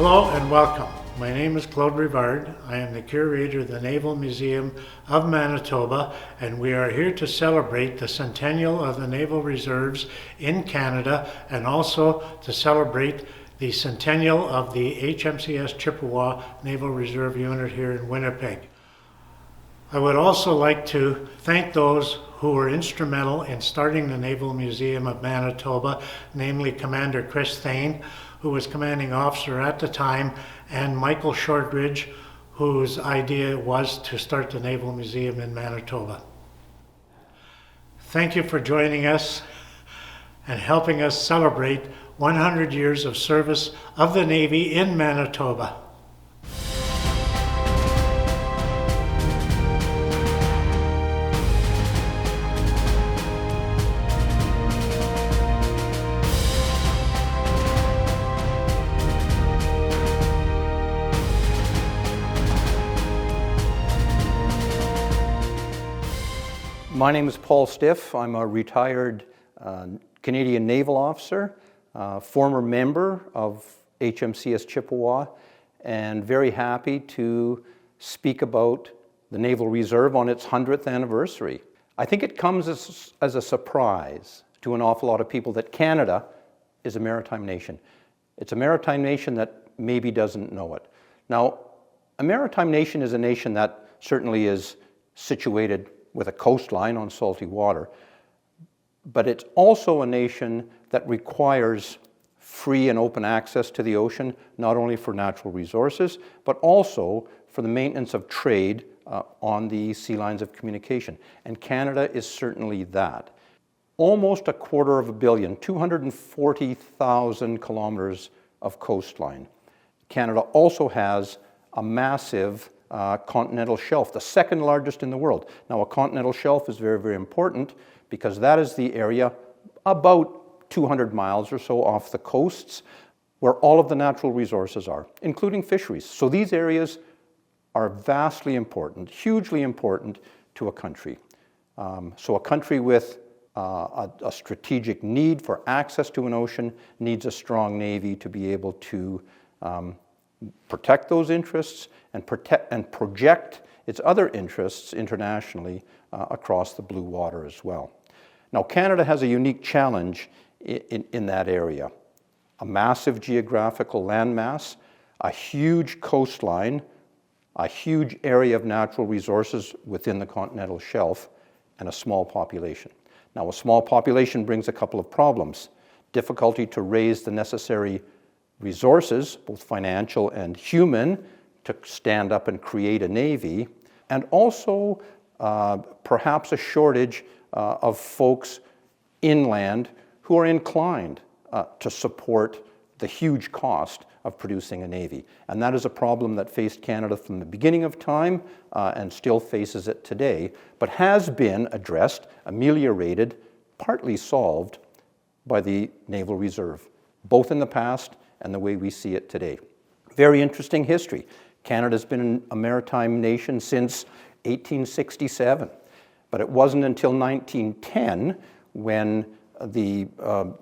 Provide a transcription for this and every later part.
Hello and welcome. My name is Claude Rivard. I am the curator of the Naval Museum of Manitoba, and we are here to celebrate the centennial of the Naval Reserves in Canada and also to celebrate the centennial of the HMCS Chippewa Naval Reserve Unit here in Winnipeg. I would also like to thank those who were instrumental in starting the Naval Museum of Manitoba, namely Commander Chris Thane, who was commanding officer at the time, and Michael Shortridge, whose idea was to start the Naval Museum in Manitoba. Thank you for joining us and helping us celebrate 100 years of service of the Navy in Manitoba. My name is Paul Stiff. I'm a retired Canadian naval officer, former member of HMCS Chippewa, and very happy to speak about the Naval Reserve on its 100th anniversary. I think it comes as a surprise to an awful lot of people that Canada is a maritime nation. It's a maritime nation that maybe doesn't know it. Now, a maritime nation is a nation that certainly is situated with a coastline on salty water, but it's also a nation that requires free and open access to the ocean, not only for natural resources, but also for the maintenance of trade on the sea lines of communication. And Canada is certainly that. Almost 250 million, 240,000 kilometers of coastline. Canada also has a massive continental shelf, the second largest in the world. Now, a continental shelf is very, very important because that is the area about 200 miles or so off the coasts where all of the natural resources are, including fisheries. So these areas are vastly important, hugely important to a country. So a country with a strategic need for access to an ocean needs a strong navy to be able to protect those interests and project its other interests internationally across the blue water as well. Now, Canada has a unique challenge in that area. A massive geographical landmass, a huge coastline, a huge area of natural resources within the continental shelf, and a small population. Now, a small population brings a couple of problems. Difficulty to raise the necessary resources, both financial and human, to stand up and create a navy, and also perhaps a shortage of folks inland who are inclined to support the huge cost of producing a navy. And that is a problem that faced Canada from the beginning of time and still faces it today, but has been addressed, ameliorated, partly solved by the Naval Reserve, both in the past and the way we see it today. Very interesting history. Canada's been a maritime nation since 1867, but it wasn't until 1910 when the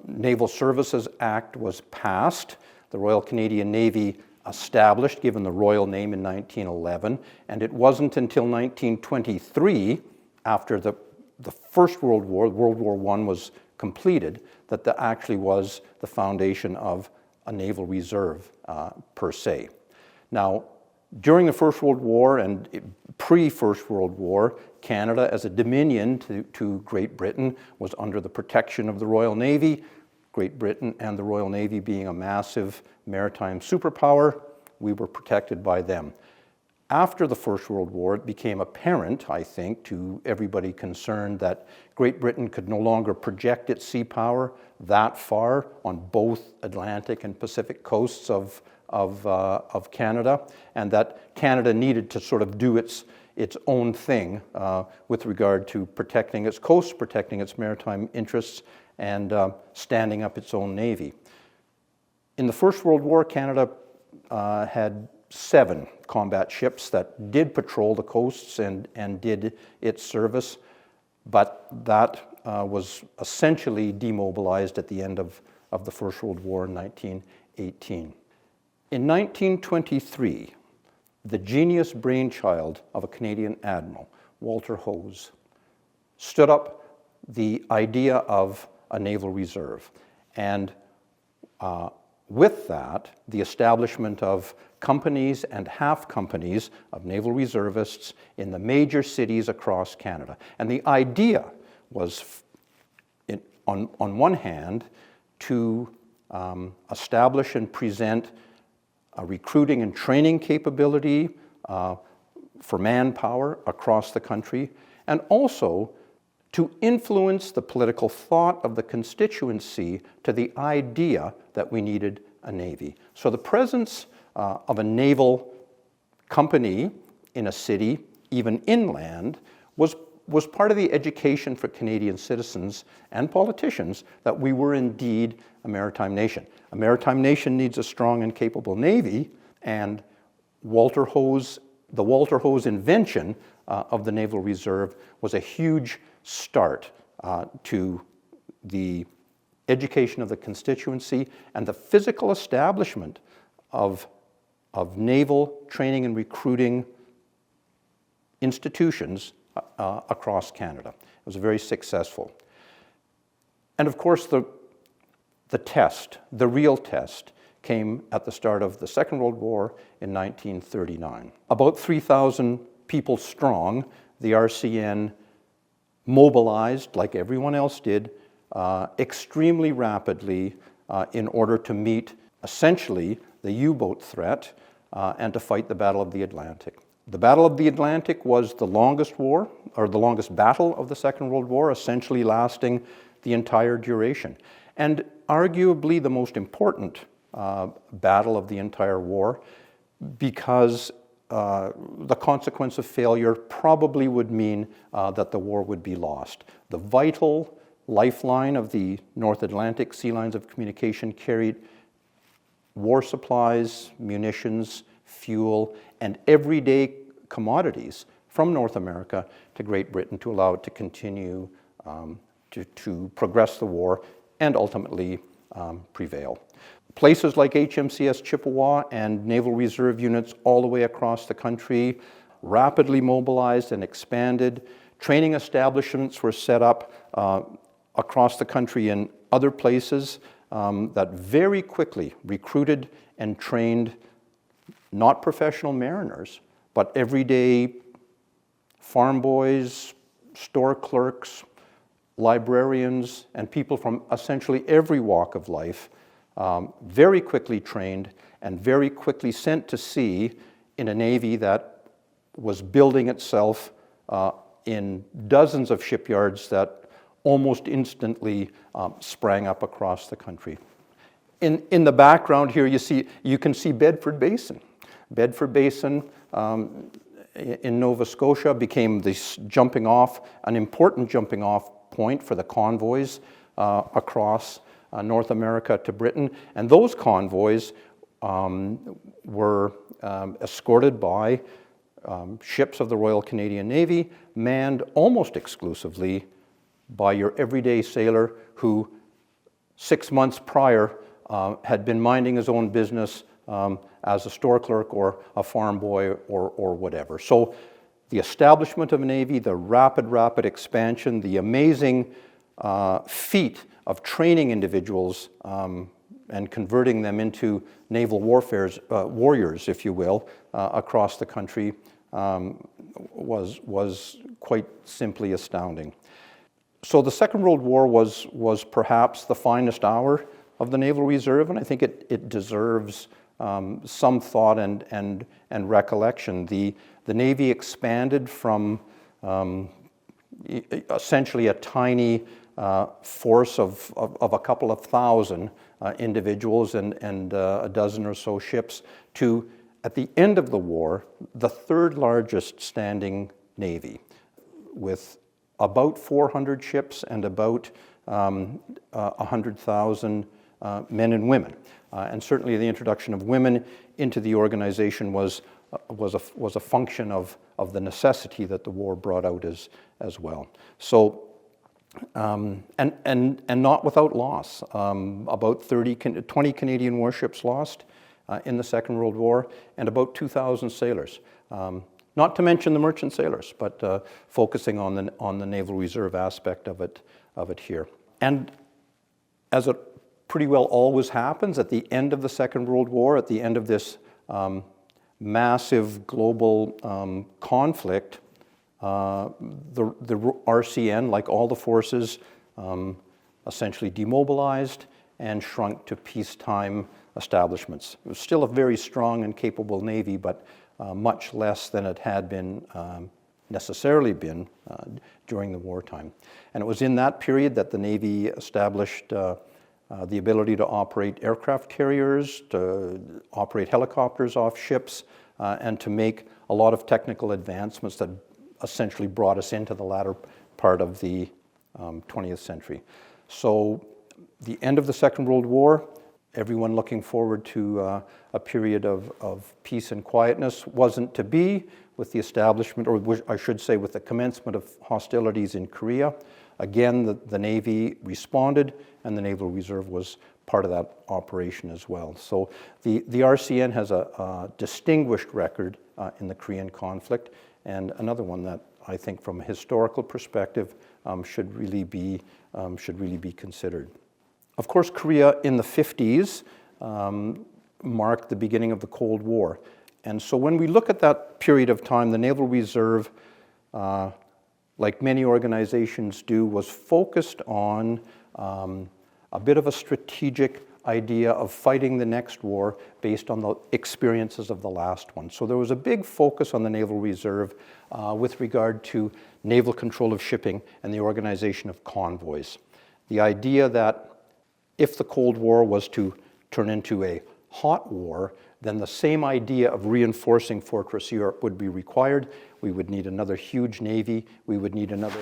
Naval Services Act was passed, the Royal Canadian Navy established, given the royal name in 1911, and it wasn't until 1923, after the First World War, World War I was completed, that there actually was the foundation of a naval reserve per se. Now, during the First World War and pre-First World War, Canada, as a dominion to Great Britain, was under the protection of the Royal Navy. Great Britain and the Royal Navy being a massive maritime superpower, we were protected by them. After the First World War, it became apparent, I think, to everybody concerned that Great Britain could no longer project its sea power that far on both Atlantic and Pacific coasts of Canada, and that Canada needed to sort of do its own thing with regard to protecting its coasts, protecting its maritime interests, and standing up its own navy. In the First World War, Canada had 7 combat ships that did patrol the coasts and did its service, but that was essentially demobilized at the end of the First World War in 1918. In 1923, the genius brainchild of a Canadian admiral, Walter Hose, stood up the idea of a naval reserve. And with that, the establishment of companies and half companies of naval reservists in the major cities across Canada. And the idea was, on one hand, to establish and present a recruiting and training capability for manpower across the country, and also to influence the political thought of the constituency to the idea that we needed a navy. So the presence of a naval company in a city, even inland, was part of the education for Canadian citizens and politicians that we were indeed a maritime nation. A maritime nation needs a strong and capable navy, and the Walter Hose invention of the Naval Reserve was a huge start to the education of the constituency and the physical establishment of naval training and recruiting institutions across Canada. It was very successful. And of course, the real test, came at the start of the Second World War in 1939. About 3,000 people strong, the RCN mobilized, like everyone else did, extremely rapidly in order to meet essentially the U-boat threat and to fight the Battle of the Atlantic. The Battle of the Atlantic was the longest war, or the longest battle of the Second World War, essentially lasting the entire duration. And arguably the most important battle of the entire war, because the consequence of failure probably would mean that the war would be lost. The vital lifeline of the North Atlantic sea lines of communication carried war supplies, munitions, fuel, and everyday commodities from North America to Great Britain to allow it to continue to progress the war and ultimately prevail. Places like HMCS Chippewa and Naval Reserve units all the way across the country rapidly mobilized and expanded. Training establishments were set up across the country in other places that very quickly recruited and trained not professional mariners, but everyday farm boys, store clerks, librarians, and people from essentially every walk of life, very quickly trained and very quickly sent to sea in a navy that was building itself in dozens of shipyards that almost instantly sprang up across the country. In the background here, you can see Bedford Basin. Bedford Basin in Nova Scotia became this an important jumping off point for the convoys across North America to Britain. And those convoys were escorted by ships of the Royal Canadian Navy, manned almost exclusively by your everyday sailor who 6 months prior had been minding his own business as a store clerk or a farm boy or whatever. So the establishment of a navy, the rapid expansion, the amazing feat of training individuals and converting them into naval warriors, if you will, across the country was quite simply astounding. So the Second World War was perhaps the finest hour of the Naval Reserve, and I think it deserves some thought and recollection. The Navy expanded from essentially a tiny force of a couple of thousand individuals and a dozen or so ships to, at the end of the war, the third largest standing navy, with about 400 ships and about 100,000 men and women. And certainly the introduction of women into the organization was a function of the necessity that the war brought out as well. So, and not without loss. About 20 Canadian warships lost in the Second World War, and about 2,000 sailors. Not to mention the merchant sailors, but focusing on the Naval Reserve aspect of it here. And as it pretty well always happens at the end of the Second World War, at the end of this massive global conflict, the RCN, like all the forces, essentially demobilized and shrunk to peacetime establishments. It was still a very strong and capable Navy, but much less than it had been necessarily been during the wartime. And it was in that period that the Navy established the ability to operate aircraft carriers, to operate helicopters off ships, and to make a lot of technical advancements that essentially brought us into the latter part of the 20th century. So the end of the Second World War, everyone looking forward to a period of peace and quietness, wasn't to be with the establishment, or I should say with the commencement of hostilities in Korea. Again, the Navy responded, and the Naval Reserve was part of that operation as well. So the RCN has a distinguished record in the Korean conflict, and another one that I think from a historical perspective should really be considered. Of course, Korea in the 50s marked the beginning of the Cold War. And so when we look at that period of time, the Naval Reserve, like many organizations do, was focused on a bit of a strategic idea of fighting the next war based on the experiences of the last one. So there was a big focus on the Naval Reserve with regard to naval control of shipping and the organization of convoys. The idea that if the Cold War was to turn into a hot war, then the same idea of reinforcing Fortress Europe would be required. We would need another huge navy. We would need another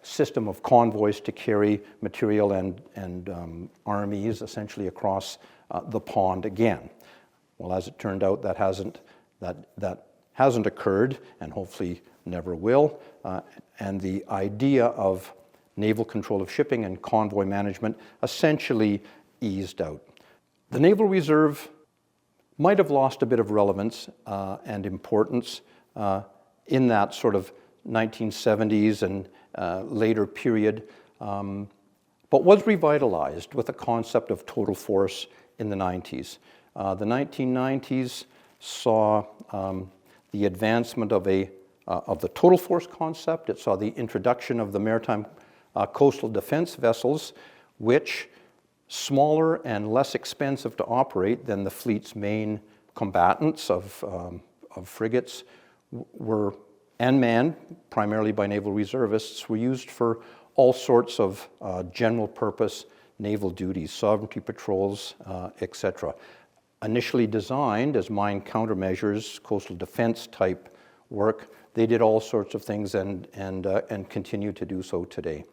system of convoys to carry material and armies essentially across the pond again. Well, as it turned out, that hasn't occurred, and hopefully never will. And the idea of naval control of shipping and convoy management essentially eased out. The Naval Reserve might have lost a bit of relevance and importance in that sort of 1970s and later period, but was revitalized with the concept of total force in the 90s. The 1990s saw the advancement of the total force concept. It saw the introduction of the maritime coastal defense vessels, which, smaller and less expensive to operate than the fleet's main combatants of frigates, were and manned primarily by naval reservists, were used for all sorts of general purpose naval duties, sovereignty patrols, etc. Initially designed as mine countermeasures, coastal defense type work, they did all sorts of things and continue to do so today.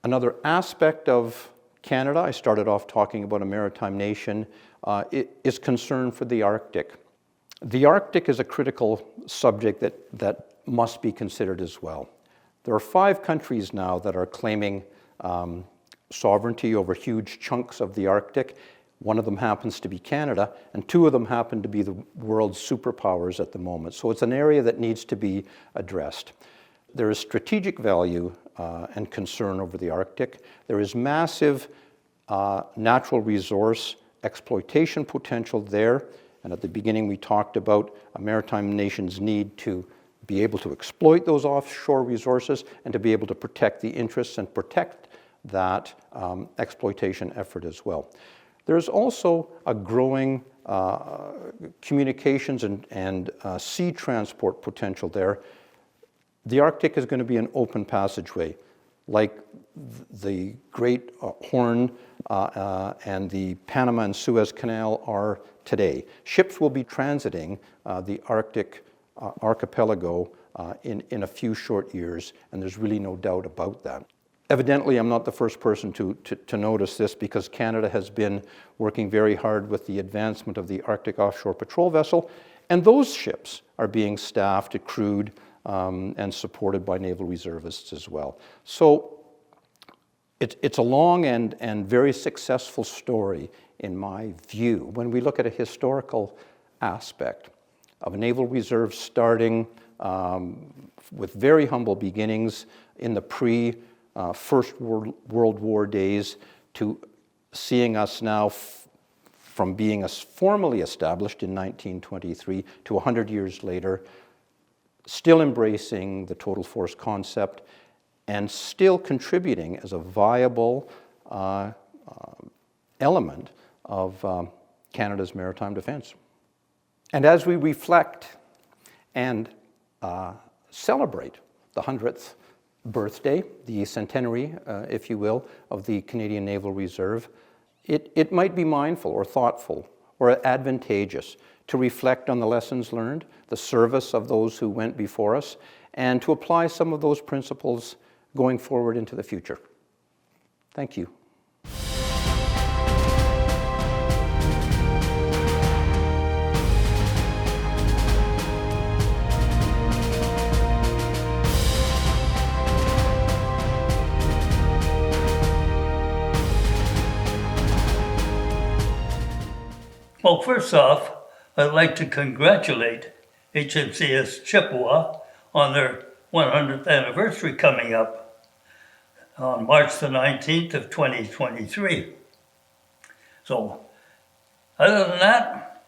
Another aspect of Canada, I started off talking about a maritime nation, is concern for the Arctic. The Arctic is a critical subject that must be considered as well. There are 5 countries now that are claiming sovereignty over huge chunks of the Arctic. One of them happens to be Canada, and 2 of them happen to be the world's superpowers at the moment. So it's an area that needs to be addressed. There is strategic value and concern over the Arctic. There is massive natural resource exploitation potential there. And at the beginning, we talked about a maritime nation's need to be able to exploit those offshore resources and to be able to protect the interests and protect that exploitation effort as well. There's also a growing communications and sea transport potential there. The Arctic is going to be an open passageway, like the Great Horn and the Panama and Suez Canal are today. Ships will be transiting the Arctic archipelago in a few short years, and there's really no doubt about that. Evidently, I'm not the first person to notice this, because Canada has been working very hard with the advancement of the Arctic Offshore Patrol Vessel, and those ships are being staffed, crewed, and supported by naval reservists as well. So it's a long and very successful story in my view, when we look at a historical aspect of a naval reserve starting with very humble beginnings in the pre-First World War days to seeing us now from being formally established in 1923 to 100 years later, still embracing the total force concept and still contributing as a viable element of Canada's maritime defense. And as we reflect and celebrate the 100th birthday, the centenary, if you will, of the Canadian Naval Reserve, it might be mindful or thoughtful or advantageous to reflect on the lessons learned, the service of those who went before us, and to apply some of those principles going forward into the future. Thank you. Well, first off, I'd like to congratulate HMCS Chippewa on their 100th anniversary coming up on March the 19th of 2023. So, other than that,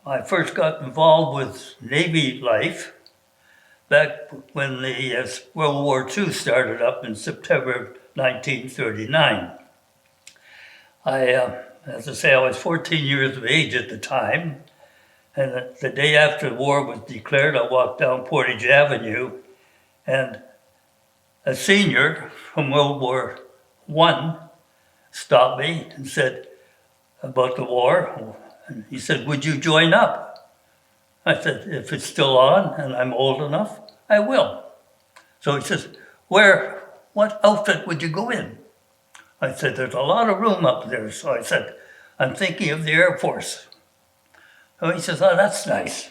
I first got involved with Navy life back when the World War II started up in September 1939. As I say, I was 14 years of age at the time, and the day after the war was declared, I walked down Portage Avenue, and a senior from World War I stopped me and said about the war, and he said, "Would you join up?" I said, "If it's still on and I'm old enough, I will." So he says, what outfit would you go in? I said, "There's a lot of room up there." So I said, "I'm thinking of the Air Force." So he says, "Oh, that's nice."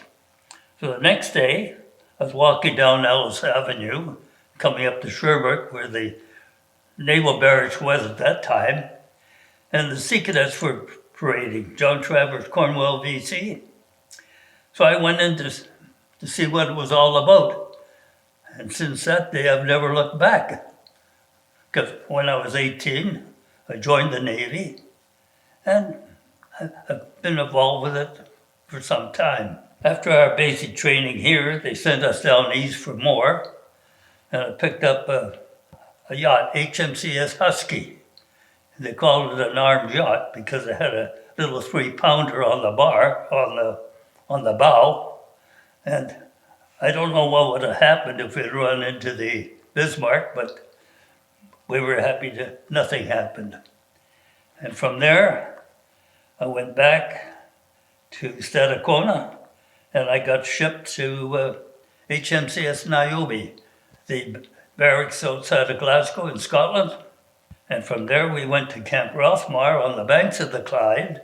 So the next day, I was walking down Ellis Avenue, coming up to Sherbrooke, where the Naval Barracks was at that time, and the Sea Cadets were parading, John Travers, Cornwall, BC. So I went in to see what it was all about. And since that day, I've never looked back. Because when I was 18, I joined the Navy, and I've been involved with it for some time. After our basic training here, they sent us down east for more, and I picked up a yacht, HMCS Husky. They called it an armed yacht because it had a little 3-pounder on the bar, on the bow, and I don't know what would have happened if we'd run into the Bismarck, but we were happy that nothing happened. And from there, I went back to Stadacona, and I got shipped to HMCS Niobe, the barracks outside of Glasgow in Scotland. And from there, we went to Camp Rothmar on the banks of the Clyde.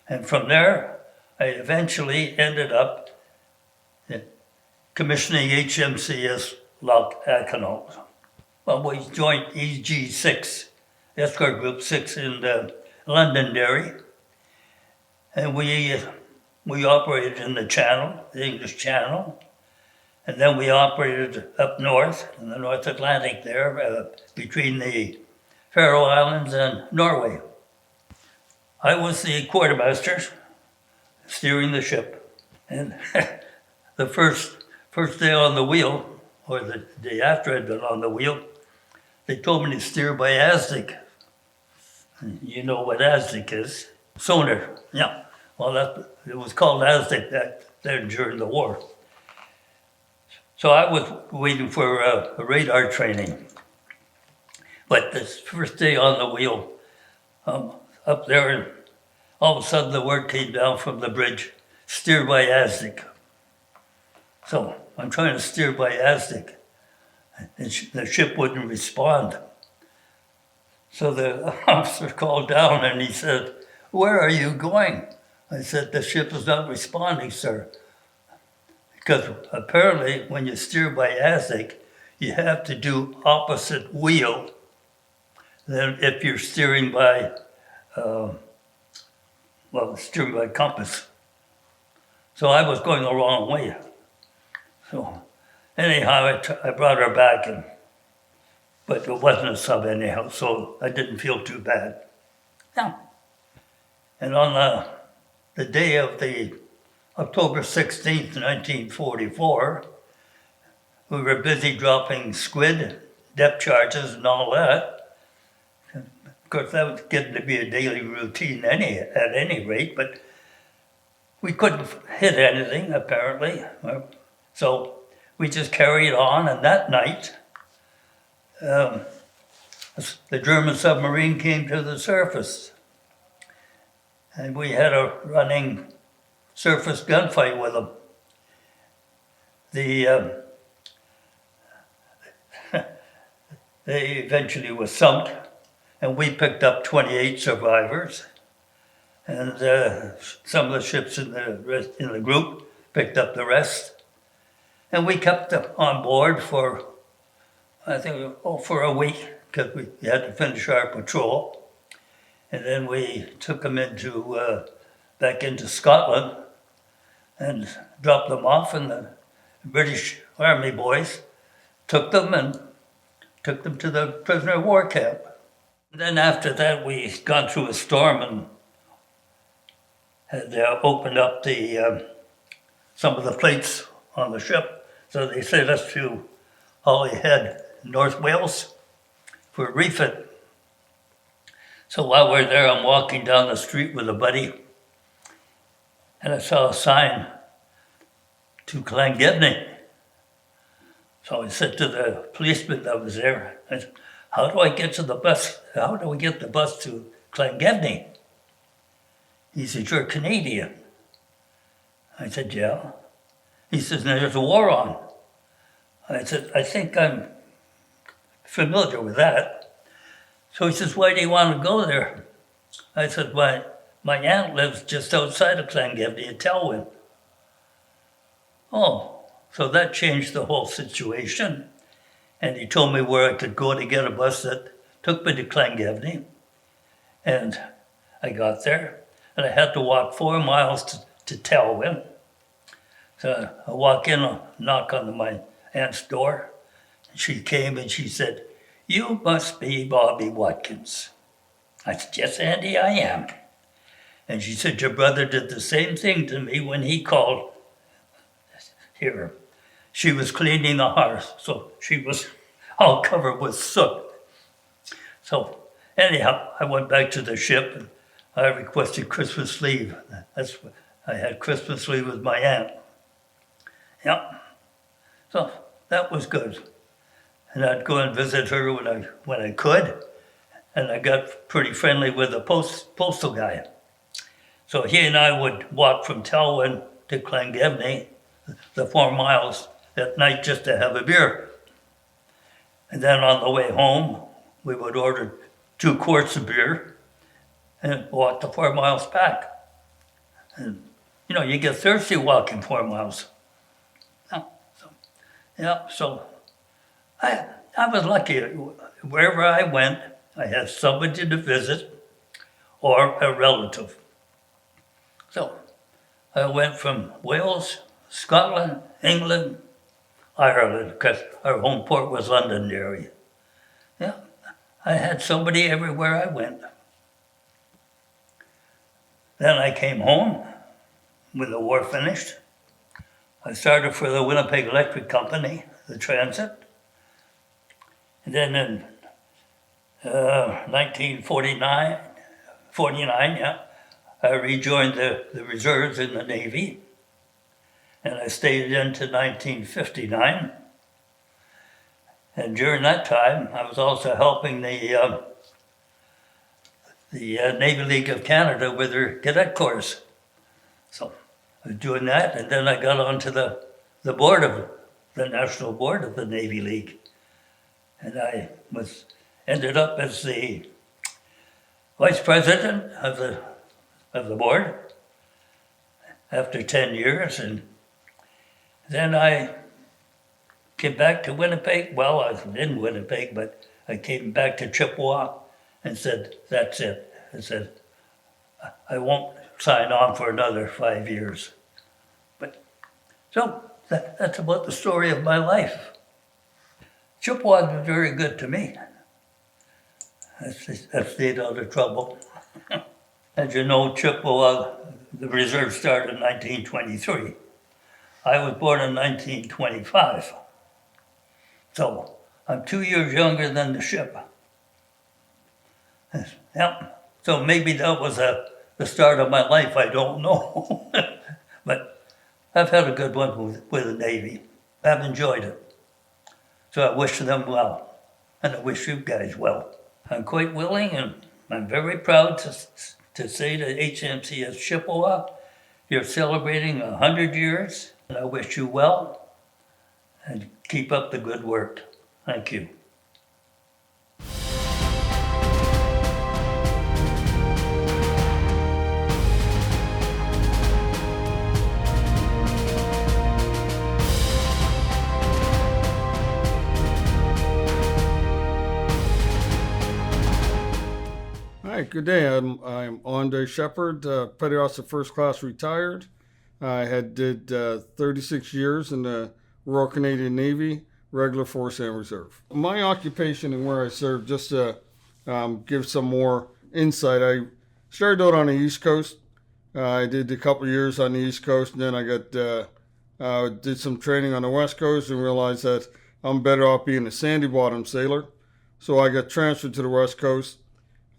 And from there, I eventually ended up commissioning HMCS Loch Achenault. Well, we joined EG6, Escort Group 6 in Londonderry, and we operated in the Channel, the English Channel, and then we operated up north in the North Atlantic there, between the Faroe Islands and Norway. I was the quartermaster steering the ship, and the first day on the wheel, or the day after I'd been on the wheel, they told me to steer by ASDIC. You know what ASDIC is? Sonar, yeah. Well, it was called ASDIC then during the war. So I was waiting for a radar training. But this first day on the wheel, up there, and all of a sudden the word came down from the bridge, steer by ASDIC. So I'm trying to steer by ASDIC, and the ship wouldn't respond. So the officer called down and he said, "Where are you going?" I said, "The ship is not responding, sir." Because apparently when you steer by ASDIC, you have to do opposite wheel than if you're steering by well, steering by compass. So I was going the wrong way. So anyhow, I brought her back, but it wasn't a sub anyhow, so I didn't feel too bad. Yeah. And on the day of the October 16th, 1944, we were busy dropping squid, depth charges, and all that. Of course, that was getting to be a daily routine at any rate, but we couldn't hit anything, apparently. So we just carried on, and that night, the German submarine came to the surface. And we had a running surface gunfight with them. They eventually were sunk, and we picked up 28 survivors. And some of the ships in the group picked up the rest. And we kept them on board for, I think, for a week, because we had to finish our patrol. And then we took them back into Scotland and dropped them off, and the British Army boys took them to the prisoner of war camp. And then after that, we gone through a storm and had opened up some of the plates on the ship. So they sent us to Holyhead, North Wales, for a refit. So while we're there, I'm walking down the street with a buddy, and I saw a sign to Llangefni. So I said to the policeman that was there, I said, how do I get to the bus? How do we get the bus to Llangefni? He said, you're Canadian. I said, yeah. He says, there's a war on. I said, I think I'm familiar with that. So he says, why do you want to go there? I said, my aunt lives just outside of Llangefni in Telwyn. Oh, so that changed the whole situation. And he told me where I could go to get a bus that took me to Llangefni. And I got there, and I had to walk 4 miles to Telwyn. So I walk in, knock on my aunt's door. And she came and she said, you must be Bobby Watkins. I said, yes, Andy, I am. And she said, your brother did the same thing to me when he called here. She was cleaning the hearth, so she was all covered with soot. So anyhow, I went back to the ship and I requested Christmas leave. I had Christmas leave with my aunt. Yeah. So that was good. And I'd go and visit her when I could. And I got pretty friendly with the postal guy. So he and I would walk from Telwyn to Llangefni, the 4 miles at night, just to have a beer. And then on the way home, we would order 2 quarts of beer and walk the 4 miles back. And, you get thirsty walking 4 miles. So I was lucky. Wherever I went, I had somebody to visit or a relative. So I went from Wales, Scotland, England, Ireland, because our home port was Londonderry. Yeah, I had somebody everywhere I went. Then I came home when the war finished. I started for the Winnipeg Electric Company, the transit. And then in 1949, I rejoined the reserves in the Navy. And I stayed into 1959. And during that time, I was also helping the Navy League of Canada with their cadet course. So I was doing that, and then I got onto the National Board of the Navy League. And I ended up as the vice president of the board after 10 years. And then I came back to Winnipeg. Well, I was in Winnipeg, but I came back to Chippewa and said, that's it. I said, I won't sign on for another 5 years. But so that's about the story of my life. Chippewa was very good to me. I've stayed out of trouble. As you know, Chippewa, the reserve started in 1923. I was born in 1925. So I'm 2 years younger than the ship. Yep. So maybe that was the start of my life, I don't know. But I've had a good one with the Navy. I've enjoyed it. So I wish them well, and I wish you guys well. I'm quite willing, and I'm very proud to say to HMCS Chippewa, you're celebrating 100 years, and I wish you well, and keep up the good work. Thank you. Hi, good day. I'm Andre Shepard, Petty Officer First Class retired. I did 36 years in the Royal Canadian Navy, Regular Force and Reserve. My occupation and where I served, just to give some more insight, I started out on the East Coast. I did a couple of years on the East Coast, and then I did some training on the West Coast and realized that I'm better off being a sandy bottom sailor. So I got transferred to the West Coast.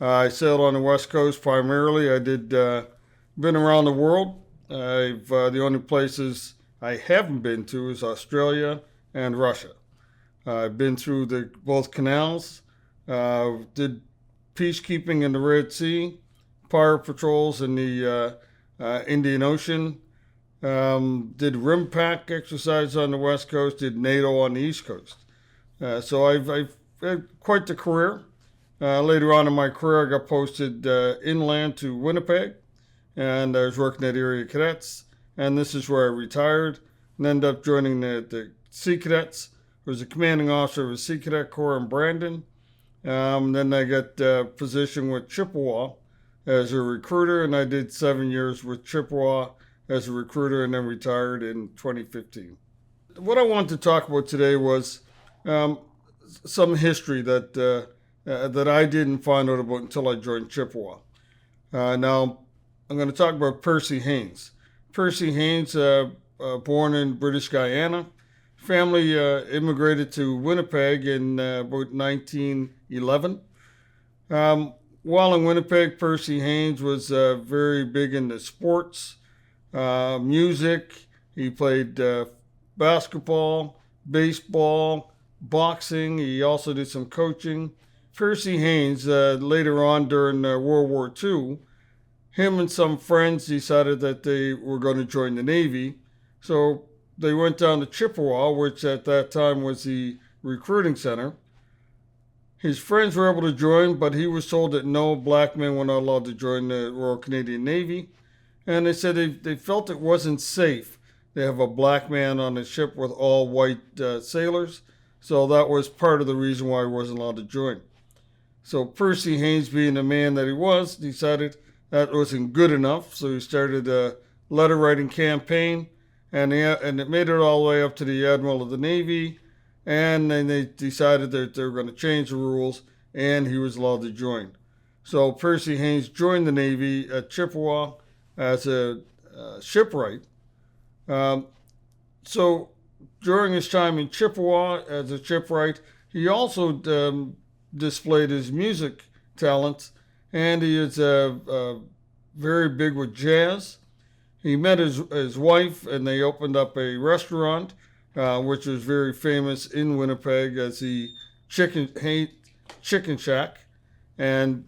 I sailed on the West Coast primarily. I did been around the world. The only places I haven't been to is Australia and Russia. I've been through both canals, did peacekeeping in the Red Sea, pirate patrols in the Indian Ocean, did rim pack exercise on the West Coast, did NATO on the East Coast. So I've had quite the career. Later on in my career, I got posted inland to Winnipeg, and I was working at Area Cadets, and this is where I retired and ended up joining the Sea Cadets. I was a commanding officer of the Sea Cadet Corps in Brandon. Then I got a position with Chippewa as a recruiter, and I did 7 years with Chippewa as a recruiter and then retired in 2015. What I wanted to talk about today was some history that I didn't find out about until I joined Chippewa. Now, I'm going to talk about Percy Haynes. Percy Haynes, born in British Guyana. Family immigrated to Winnipeg in about 1911. While in Winnipeg, Percy Haynes was very big into sports, music. He played basketball, baseball, boxing. He also did some coaching. Percy Haynes, later on during World War II, him and some friends decided that they were going to join the Navy. So they went down to Chippewa, which at that time was the recruiting center. His friends were able to join, but he was told that no black men were not allowed to join the Royal Canadian Navy. And they said they felt it wasn't safe to have a black man on a ship with all white sailors. So that was part of the reason why he wasn't allowed to join. So Percy Haynes, being the man that he was, decided that wasn't good enough. So he started a letter writing campaign, and it made it all the way up to the Admiral of the Navy. And then they decided that they were going to change the rules, and he was allowed to join. So Percy Haynes joined the Navy at Chippewa as a shipwright. So during his time in Chippewa as a shipwright, he also displayed his music talents, and he is very big with jazz. He met his wife, and they opened up a restaurant, which was very famous in Winnipeg as the Chicken Shack. And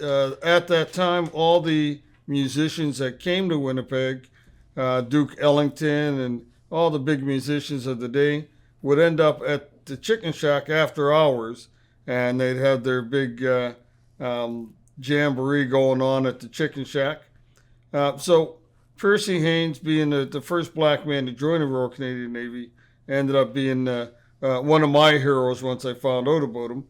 at that time, all the musicians that came to Winnipeg, Duke Ellington and all the big musicians of the day, would end up at the Chicken Shack after hours, and they'd have their big jamboree going on at the Chicken Shack. So Percy Haynes, being the first black man to join the Royal Canadian Navy, ended up being one of my heroes once I found out about him.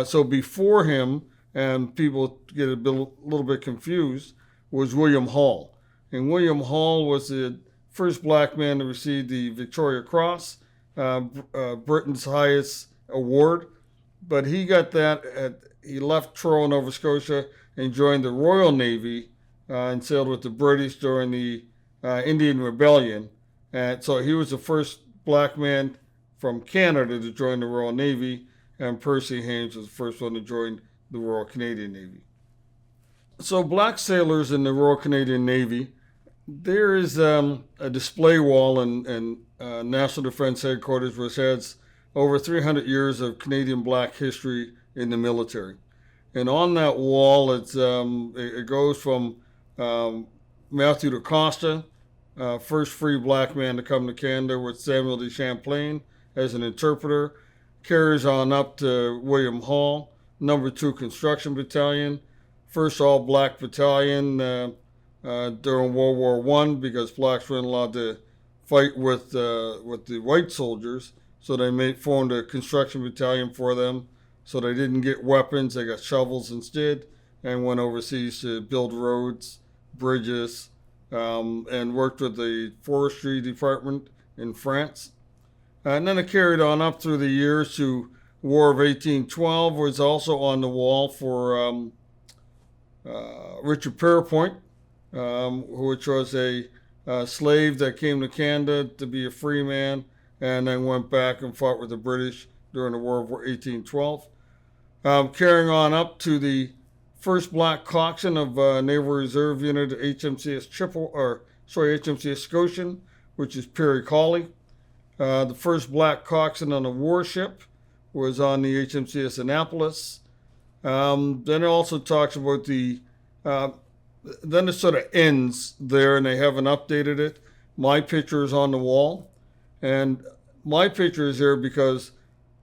So before him, and people get a little bit confused, was William Hall. And William Hall was the first black man to receive the Victoria Cross, Britain's highest award. But he got that, he left Truro, Nova Scotia, and joined the Royal Navy and sailed with the British during the Indian Rebellion. And so he was the first black man from Canada to join the Royal Navy, and Percy Haynes was the first one to join the Royal Canadian Navy. So black sailors in the Royal Canadian Navy, there is a display wall in National Defense Headquarters which has over 300 years of Canadian black history in the military. And on that wall, it goes from Matthew da Costa, first free black man to come to Canada, with Samuel de Champlain as an interpreter, carries on up to William Hall, number 2 Construction Battalion, first all-black battalion during World War I, because blacks weren't allowed to fight with the white soldiers, so they formed a construction battalion for them. So they didn't get weapons, they got shovels instead, and went overseas to build roads, bridges, and worked with the forestry department in France. And then it carried on up through the years to War of 1812, was also on the wall for Richard Pierrepoint, which was a slave that came to Canada to be a free man, and then went back and fought with the British during the War of 1812. Carrying on up to the first black coxswain of Naval Reserve Unit HMCS HMCS Scotian, which is Perry Colley. The first black coxswain on a warship was on the HMCS Annapolis. Then it also talks about then it sort of ends there, and they haven't updated it. My picture is on the wall, and my picture is there because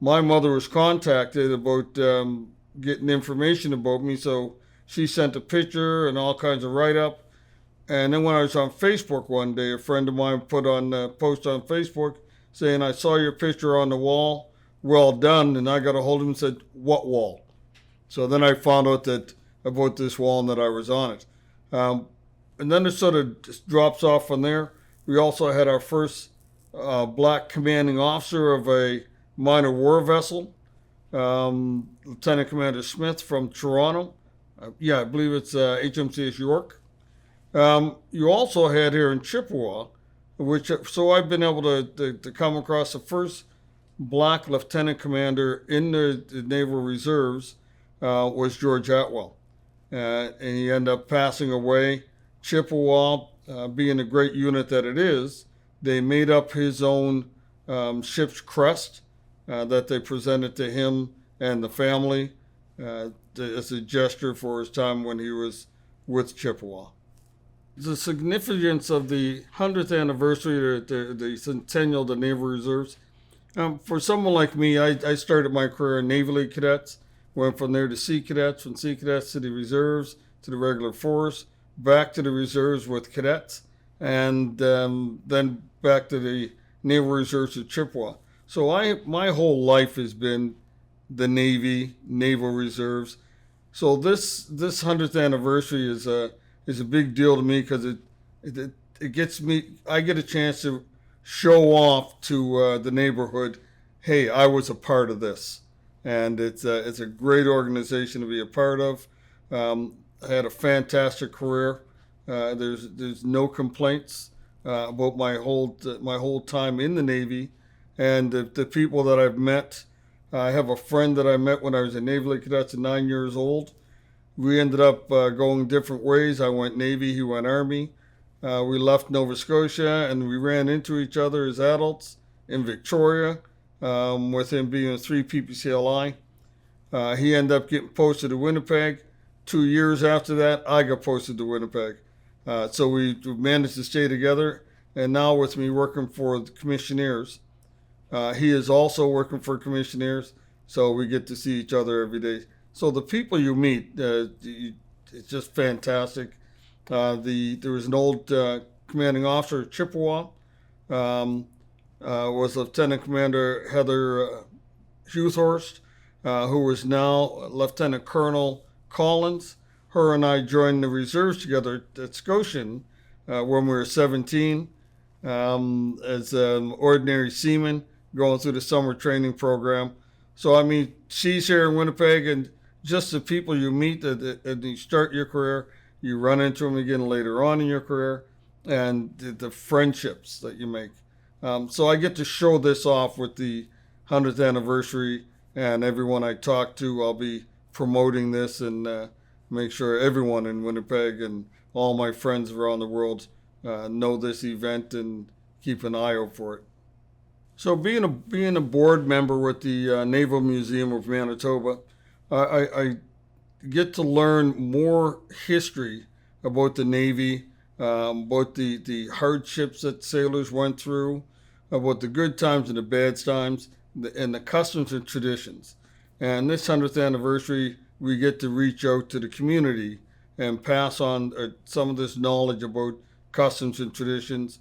my mother was contacted about getting information about me, so she sent a picture and all kinds of write-up. And then when I was on Facebook one day, a friend of mine put on a post on Facebook saying, "I saw your picture on the wall, well done." And I got a hold of him and said, "What wall?" So then I found out about this wall and that I was on it. And then it sort of just drops off from there. We also had our first black commanding officer of a minor war vessel, Lieutenant Commander Smith from Toronto. I believe it's HMCS York. You also had here in Chippewa, so I've been able to come across the first black lieutenant commander in the Naval Reserves, was George Atwell. And he ended up passing away. Chippewa, being the great unit that it is, they made up his own ship's crest that they presented to him and the family as a gesture for his time when he was with Chippewa. The significance of the 100th anniversary, the centennial of the Naval Reserves, for someone like me, I started my career in Navy League cadets, went from there to Sea Cadets, from Sea Cadets to the Reserves, to the regular force, back to the Reserves with cadets, and then back to the Naval Reserves of Chippewa. So my whole life has been the Navy, Naval Reserves. So this 100th anniversary is a big deal to me because it gets me. I get a chance to show off to the neighborhood, hey, I was a part of this, and it's a great organization to be a part of. I had a fantastic career. There's no complaints about my whole time in the Navy, and the people that I've met. I have a friend that I met when I was a Naval League Cadet at 9 years old. We ended up going different ways. I went Navy, he went Army. We left Nova Scotia, and we ran into each other as adults in Victoria, with him being a 3 PPCLI. He ended up getting posted to Winnipeg. 2 years after that, I got posted to Winnipeg. So we managed to stay together, and now with me working for the Commissioneers. He is also working for Commissioneers, so we get to see each other every day. So the people you meet, it's just fantastic. There was an old commanding officer at Chippewa, was Lieutenant Commander Heather Huthorst, who is now Lieutenant Colonel Collins. her and I joined the reserves together at Scotian when we were 17 as an ordinary seaman going through the summer training program. So, I mean, she's here in Winnipeg, and just the people you meet and you start your career, you run into them again later on in your career, and the friendships that you make. So I get to show this off with the 100th anniversary, and everyone I talk to, I'll be promoting this and make sure everyone in Winnipeg and all my friends around the world know this event and keep an eye out for it. So being a board member with the Naval Museum of Manitoba, I get to learn more history about the Navy, about the hardships that sailors went through, about the good times and the bad times, and the customs and traditions. And this 100th anniversary, we get to reach out to the community and pass on some of this knowledge about customs and traditions.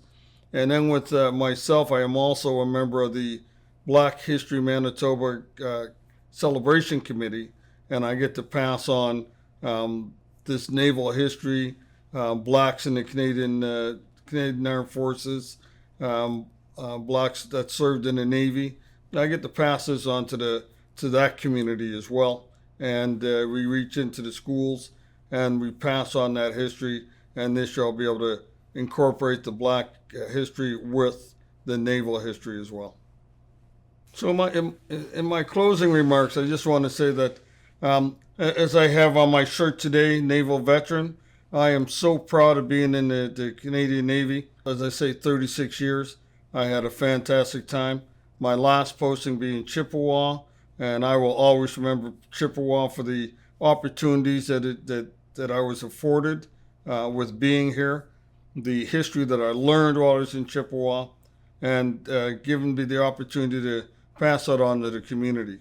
And then with myself, I am also a member of the Black History Manitoba Celebration Committee, and I get to pass on this naval history, blacks in the Canadian Armed Forces, blacks that served in the Navy. I get to pass this on to that community as well, and we reach into the schools and we pass on that history. And this year I'll be able to incorporate the black history with the naval history as well. So in my closing remarks, I just want to say that as I have on my shirt today, Naval Veteran, I am so proud of being in the Canadian Navy. As I say, 36 years. I had a fantastic time. My last posting being Chippewa, and I will always remember Chippewa for the opportunities that I was afforded with being here, the history that I learned while I was in Chippewa, and given me the opportunity to pass that on to the community.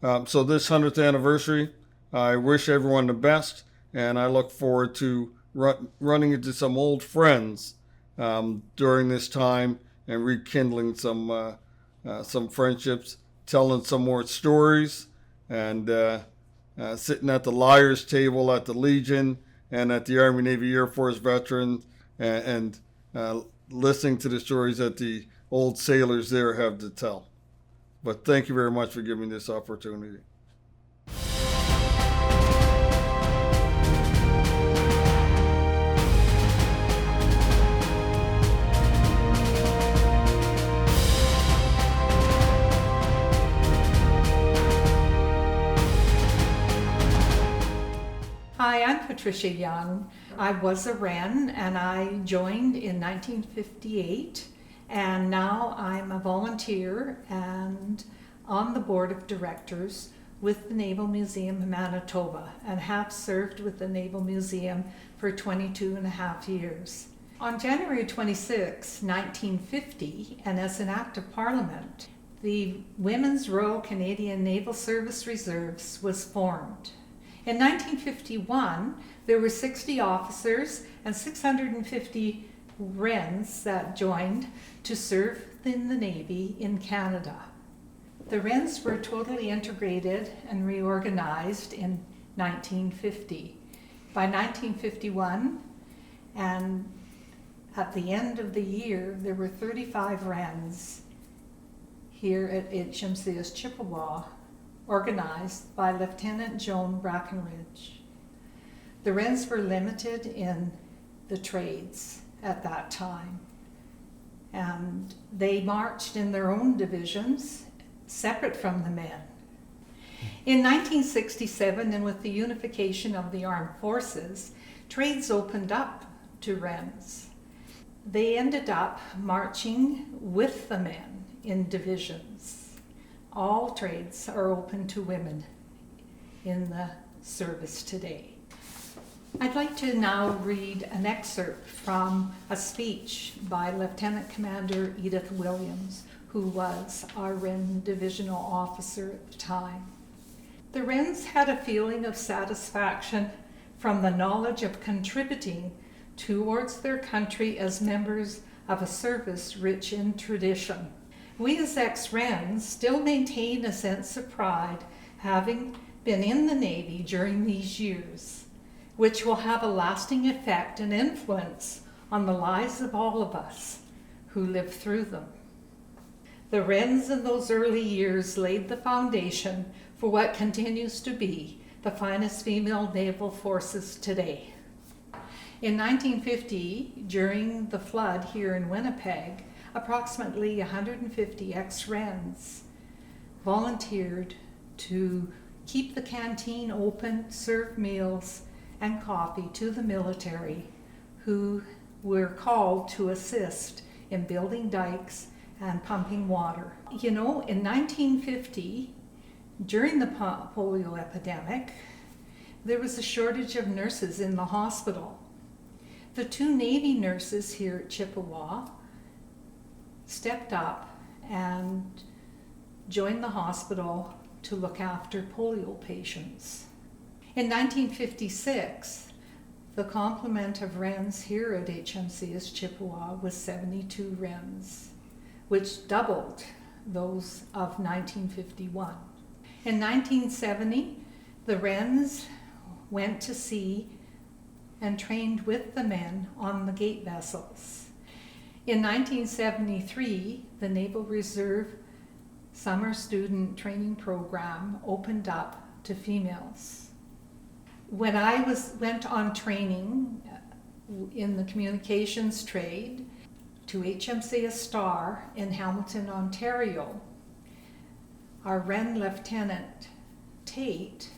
So this 100th anniversary, I wish everyone the best, and I look forward to running into some old friends during this time and rekindling some friendships, telling some more stories, and sitting at the Liars table at the Legion and at the Army, Navy, Air Force veterans, and listening to the stories that the old sailors there have to tell. But thank you very much for giving me this opportunity. Hi, I'm Patricia Young. I was a Wren and I joined in 1958, and now I'm a volunteer and on the board of directors with the Naval Museum of Manitoba, and have served with the Naval Museum for 22 and a half years. On January 26, 1950, and as an act of Parliament, the Women's Royal Canadian Naval Service Reserves was formed. In 1951, there were 60 officers and 650 Wrens that joined to serve in the Navy in Canada. The Wrens were totally integrated and reorganized in 1950. By 1951, and at the end of the year, there were 35 Wrens here at HMCS Chippewa, organized by Lieutenant Joan Brackenridge. The Wrens were limited in the trades at that time, and they marched in their own divisions, separate from the men. In 1967, and with the unification of the armed forces, trades opened up to Wrens. They ended up marching with the men in divisions. All trades are open to women in the service today. I'd like to now read an excerpt from a speech by Lieutenant Commander Edith Williams, who was our Wren Divisional Officer at the time. The Wrens had a feeling of satisfaction from the knowledge of contributing towards their country as members of a service rich in tradition. We as ex-Wrens still maintain a sense of pride, having been in the Navy during these years. which will have a lasting effect and influence on the lives of all of us who live through them. The Wrens in those early years laid the foundation for what continues to be the finest female naval forces today. In 1950, during the flood here in Winnipeg, approximately 150 ex-Wrens volunteered to keep the canteen open, serve meals and coffee to the military who were called to assist in building dikes and pumping water. You know, in 1950, during the polio epidemic, there was a shortage of nurses in the hospital. The 2 Navy nurses here at Chippewa stepped up and joined the hospital to look after polio patients. In 1956, the complement of Wrens here at HMCS Chippewa was 72 Wrens, which doubled those of 1951. In 1970, the Wrens went to sea and trained with the men on the gate vessels. In 1973, the Naval Reserve Summer Student Training Program opened up to females. When I went on training in the communications trade to HMCS Star in Hamilton, Ontario, our Wren Lieutenant Tate,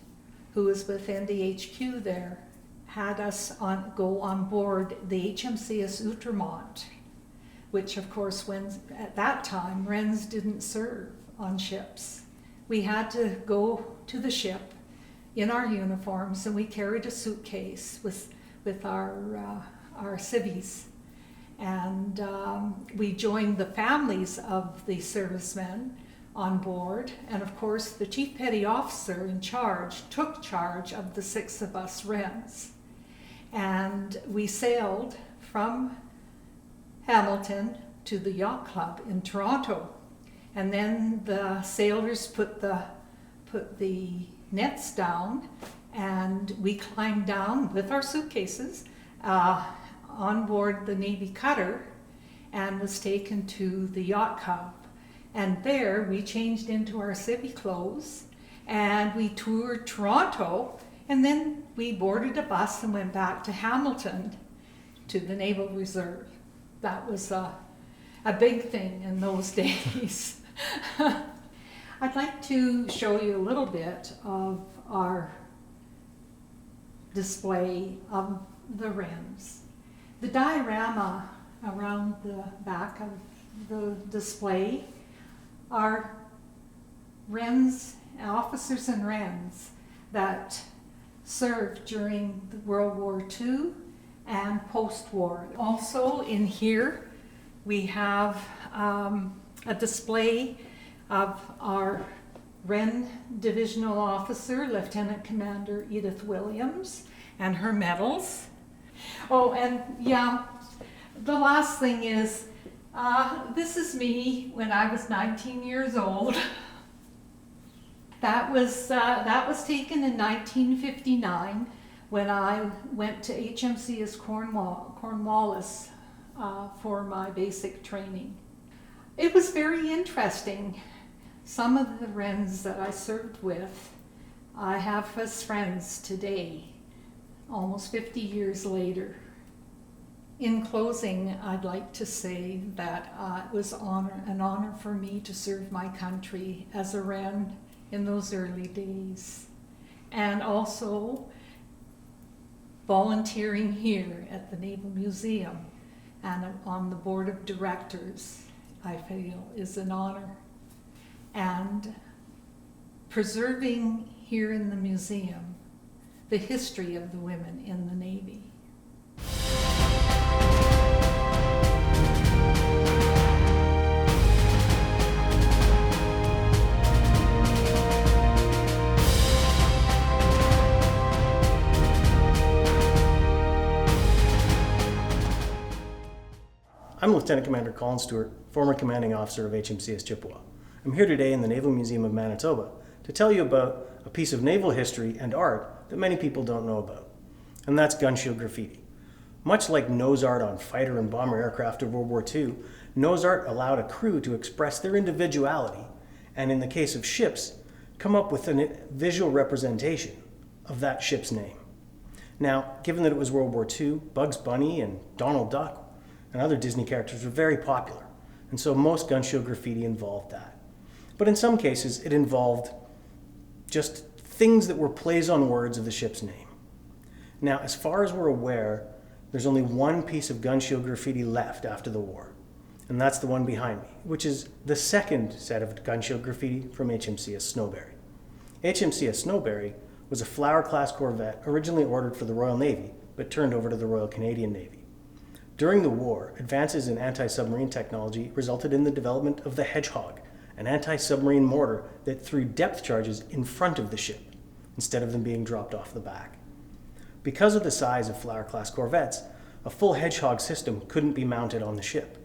who was with NDHQ there, had us go on board the HMCS Outremont, which of course at that time Wrens didn't serve on ships. We had to go to the ship in our uniforms, and we carried a suitcase with our civvies. And we joined the families of the servicemen on board, and of course the Chief Petty Officer in charge took charge of the 6 of us Wrens. And we sailed from Hamilton to the Yacht Club in Toronto. And then the sailors put the nets down, and we climbed down with our suitcases on board the Navy cutter and was taken to the Yacht Club. And there we changed into our civvy clothes and we toured Toronto, and then we boarded a bus and went back to Hamilton to the Naval Reserve. That was a big thing in those days. I'd like to show you a little bit of our display of the Wrens. The diorama around the back of the display are Wrens, officers and Wrens that served during the World War II and post-war. Also in here we have a display of our Wren Divisional Officer, Lieutenant Commander Edith Williams, and her medals. Oh, and yeah, the last thing is, this is me when I was 19 years old. That was taken in 1959 when I went to HMCS Cornwallis for my basic training. It was very interesting. Some of the Wrens that I served with, I have as friends today, almost 50 years later. In closing, I'd like to say that it was an honor for me to serve my country as a Wren in those early days, and also volunteering here at the Naval Museum and on the board of directors, I feel is an honor. And preserving here in the museum the history of the women in the Navy. I'm Lieutenant Commander Colin Stewart, former commanding officer of HMCS Chippewa. I'm here today in the Naval Museum of Manitoba to tell you about a piece of naval history and art that many people don't know about. and that's gun shield graffiti. Much like nose art on fighter and bomber aircraft of World War II, nose art allowed a crew to express their individuality, and in the case of ships, come up with a visual representation of that ship's name. Now, given that it was World War II, Bugs Bunny and Donald Duck and other Disney characters were very popular, and so most gun shield graffiti involved that. But in some cases, it involved just things that were plays on words of the ship's name. Now, as far as we're aware, there's only one piece of gun shield graffiti left after the war, and that's the one behind me, which is the second set of gun shield graffiti from HMCS Snowberry. HMCS Snowberry was a Flower-class corvette originally ordered for the Royal Navy, but turned over to the Royal Canadian Navy. During the war, advances in anti-submarine technology resulted in the development of the Hedgehog, an anti-submarine mortar that threw depth charges in front of the ship, instead of them being dropped off the back. Because of the size of Flower-class corvettes, a full Hedgehog system couldn't be mounted on the ship.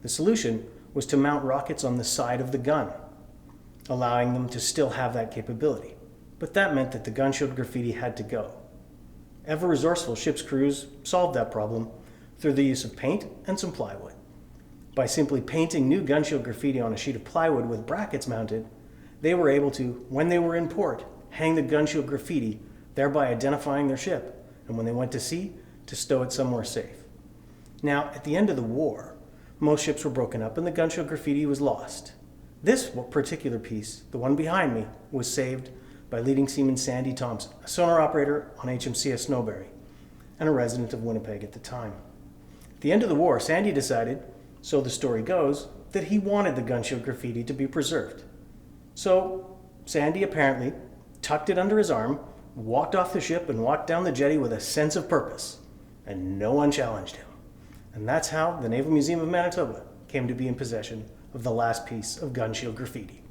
The solution was to mount rockets on the side of the gun, allowing them to still have that capability. But that meant that the gun shield graffiti had to go. Ever-resourceful ship's crews solved that problem through the use of paint and some plywood. By simply painting new gun shield graffiti on a sheet of plywood with brackets mounted, they were able to, when they were in port, hang the gun shield graffiti, thereby identifying their ship, and when they went to sea, to stow it somewhere safe. Now, at the end of the war, most ships were broken up and the gun shield graffiti was lost. This particular piece, the one behind me, was saved by leading seaman Sandy Thompson, a sonar operator on HMCS Snowberry, and a resident of Winnipeg at the time. At the end of the war, Sandy decided, so the story goes, that he wanted the gun shield graffiti to be preserved. So Sandy apparently tucked it under his arm, walked off the ship, and walked down the jetty with a sense of purpose, and no one challenged him. And that's how the Naval Museum of Manitoba came to be in possession of the last piece of gun shield graffiti.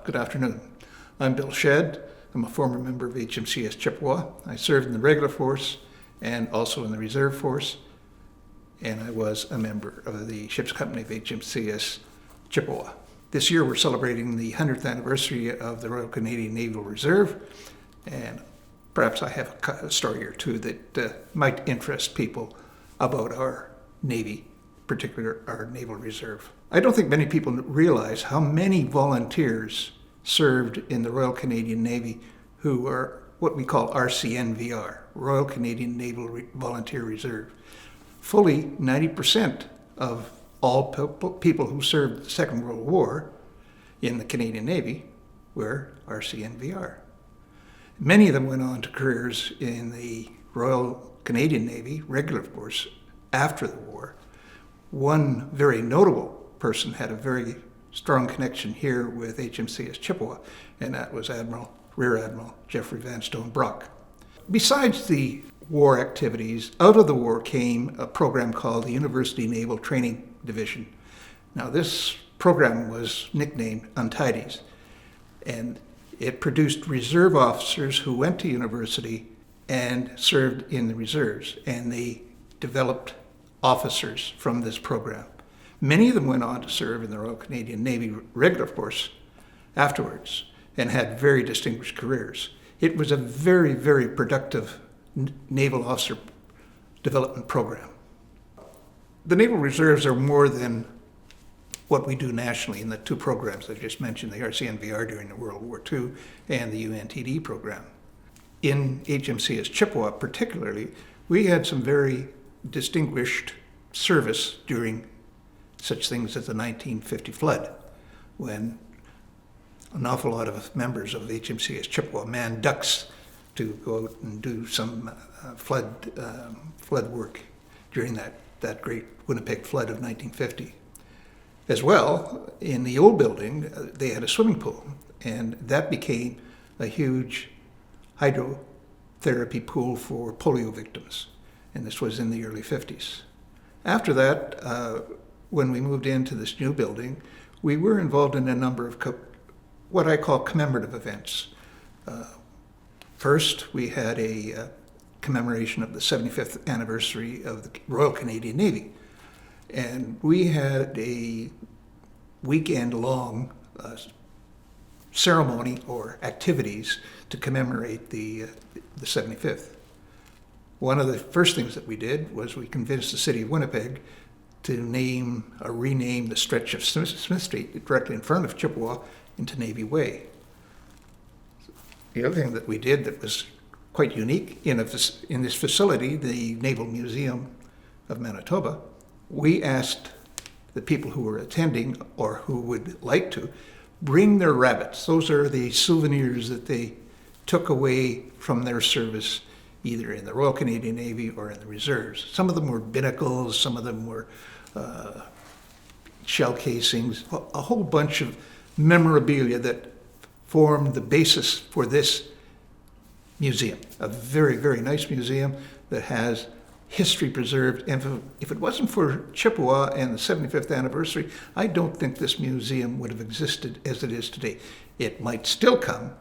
Good afternoon. I'm Bill Shedd. I'm a former member of HMCS Chippewa. I served in the regular force and also in the reserve force, and I was a member of the ship's company of HMCS Chippewa. This year we're celebrating the 100th anniversary of the Royal Canadian Naval Reserve, and perhaps I have a story or two that might interest people about our Navy, particularly our Naval Reserve. I don't think many people realize how many volunteers served in the Royal Canadian Navy who are what we call RCNVR, Royal Canadian Naval Volunteer Reserve. Fully 90% of all people who served the Second World War in the Canadian Navy were RCNVR. Many of them went on to careers in the Royal Canadian Navy, regular force, after the war. One very notable person had a very strong connection here with HMCS Chippewa, and that was Rear Admiral Jeffrey Van Stone Brock. Besides the war activities, out of the war came a program called the University Naval Training Division. Now this program was nicknamed Untidies, and it produced reserve officers who went to university and served in the reserves, and they developed officers from this program. Many of them went on to serve in the Royal Canadian Navy regular force afterwards and had very distinguished careers. It was a very, very productive naval officer development program. The Naval Reserves are more than what we do nationally in the two programs I just mentioned, the RCNVR during the World War II and the UNTD program. In HMCS Chippewa particularly, we had some very distinguished service during such things as the 1950 flood, when an awful lot of members of HMCS Chippewa manned ducks to go out and do some flood work during that great Winnipeg flood of 1950. As well, in the old building, they had a swimming pool, and that became a huge hydrotherapy pool for polio victims, and this was in the early 50s. After that, when we moved into this new building, we were involved in a number of what I call commemorative events. First, we had a commemoration of the 75th anniversary of the Royal Canadian Navy. And we had a weekend-long ceremony or activities to commemorate the 75th. One of the first things that we did was we convinced the city of Winnipeg to rename the stretch of Smith Street directly in front of Chippewa into Navy Way. The other thing that we did that was quite unique in this facility, the Naval Museum of Manitoba, we asked the people who were attending or who would like to bring their rabbits. Those are the souvenirs that they took away from their service, either in the Royal Canadian Navy or in the reserves. Some of them were binnacles, some of them were shell casings, a whole bunch of memorabilia that formed the basis for this museum. A very, very nice museum that has history preserved. And if it wasn't for Chippewa and the 75th anniversary, I don't think this museum would have existed as it is today. It might still come,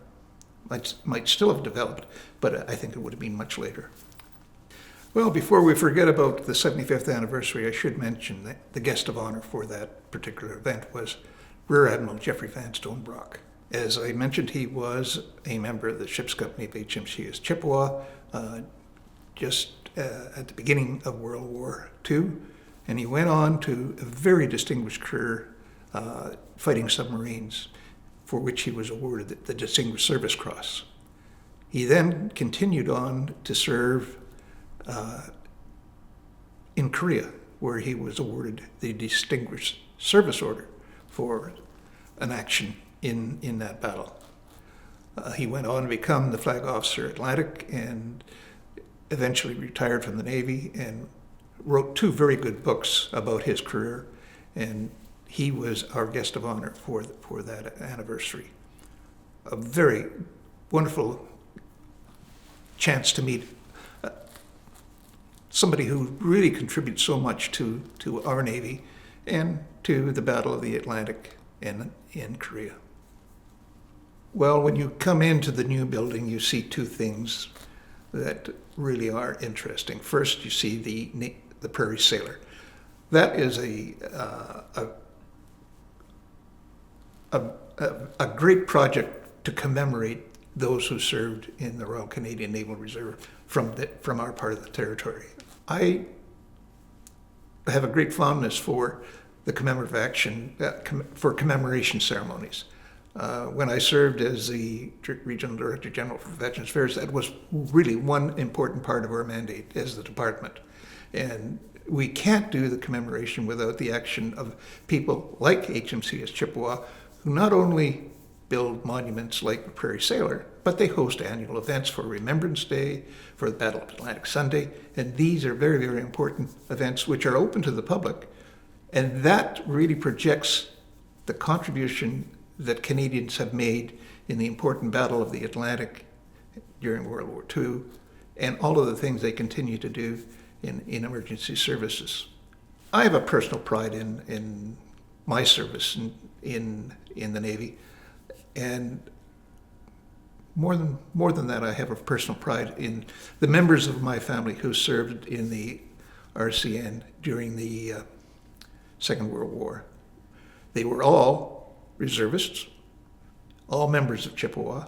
might still have developed, but I think it would have been much later. Well, before we forget about the 75th anniversary, I should mention that the guest of honor for that particular event was Rear Admiral Jeffrey Van Stonebrock. As I mentioned, he was a member of the ship's company of HMCS Chippewa just at the beginning of World War II, and he went on to a very distinguished career fighting submarines, for which he was awarded the Distinguished Service Cross. He then continued on to serve in Korea, where he was awarded the Distinguished Service Order for an action in that battle. He went on to become the Flag Officer Atlantic and eventually retired from the Navy and wrote 2 very good books about his career, and he was our guest of honor for that anniversary. A very wonderful chance to meet somebody who really contributed so much to our Navy and to the Battle of the Atlantic in Korea. Well, when you come into the new building, you see 2 things that really are interesting. First, you see the Prairie Sailor. That is a great project to commemorate those who served in the Royal Canadian Naval Reserve from our part of the territory. I have a great fondness for the commemorative action, for commemoration ceremonies. When I served as the Regional Director General for Veterans Affairs, that was really one important part of our mandate as the department. And we can't do the commemoration without the action of people like HMCS Chippewa, who not only build monuments like the Prairie Sailor, but they host annual events for Remembrance Day, for the Battle of Atlantic Sunday, and these are very, very important events which are open to the public. And that really projects the contribution that Canadians have made in the important Battle of the Atlantic during World War II, and all of the things they continue to do in emergency services. I have a personal pride in my service in the Navy, and more than that, I have a personal pride in the members of my family who served in the RCN during the Second World War. They were all reservists, all members of Chippewa.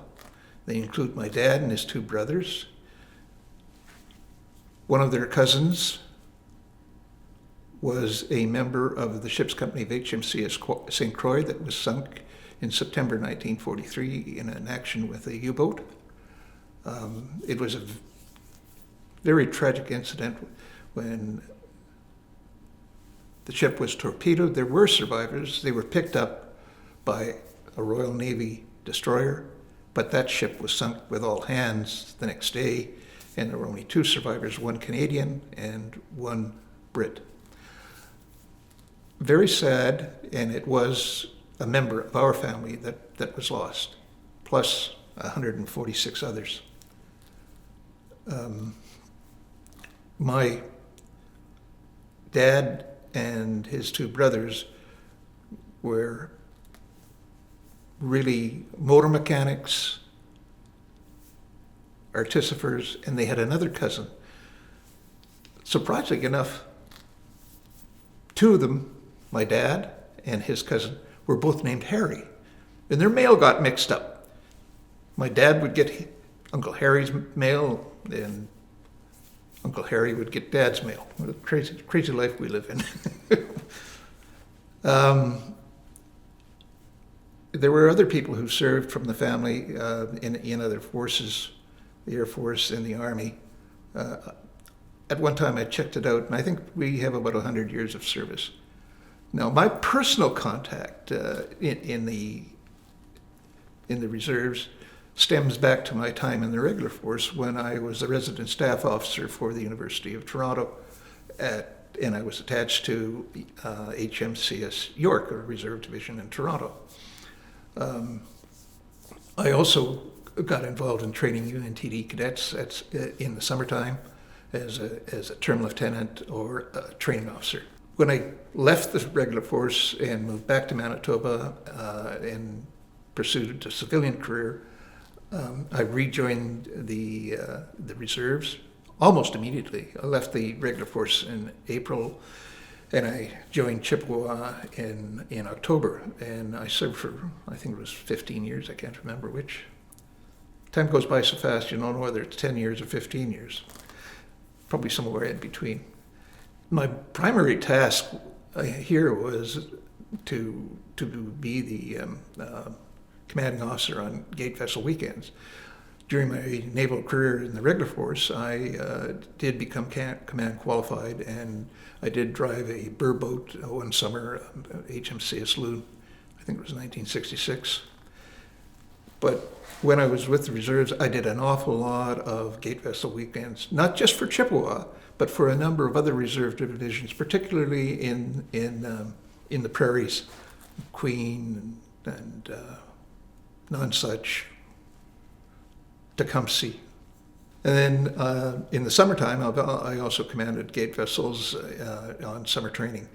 They include my dad and his 2 brothers. One of their cousins was a member of the ship's company of HMCS St. Croix that was sunk in September 1943 in an action with a U-boat. It was a very tragic incident when the ship was torpedoed. There were survivors. They were picked up by a Royal Navy destroyer, but that ship was sunk with all hands the next day, and there were only 2 survivors, 1 Canadian and 1 Brit. Very sad, and it was a member of our family that was lost, plus 146 others. My dad and his 2 brothers were really motor mechanics, artificers, and they had another cousin. Surprisingly enough, two of them, my dad and his cousin, were both named Harry, and their mail got mixed up. My dad would get Uncle Harry's mail, and Uncle Harry would get Dad's mail. What a crazy life we live in. There were other people who served from the family in other forces, the Air Force and the Army. At one time I checked it out, and I think we have about 100 years of service. Now, my personal contact in the reserves stems back to my time in the regular force when I was a resident staff officer for the University of Toronto, and I was attached to HMCS York, a reserve division in Toronto. I also got involved in training UNTD cadets in the summertime as a term lieutenant or a training officer. When I left the regular force and moved back to Manitoba and pursued a civilian career, I rejoined the reserves almost immediately. I left the regular force in April, and I joined Chippewa in October, and I served for, I think it was 15 years, I can't remember which. Time goes by so fast, you don't know whether it's 10 years or 15 years. Probably somewhere in between. My primary task here was to be the commanding officer on gate vessel weekends. During my naval career in the regular force, I did become command qualified, and I did drive a burr boat one summer, HMCS Loon. I think it was 1966. But when I was with the reserves, I did an awful lot of gate vessel weekends, not just for Chippewa, but for a number of other reserve divisions, particularly in the prairies, Queen and Nonsuch, Tecumseh. And then in the summertime, I also commanded gate vessels on summer training,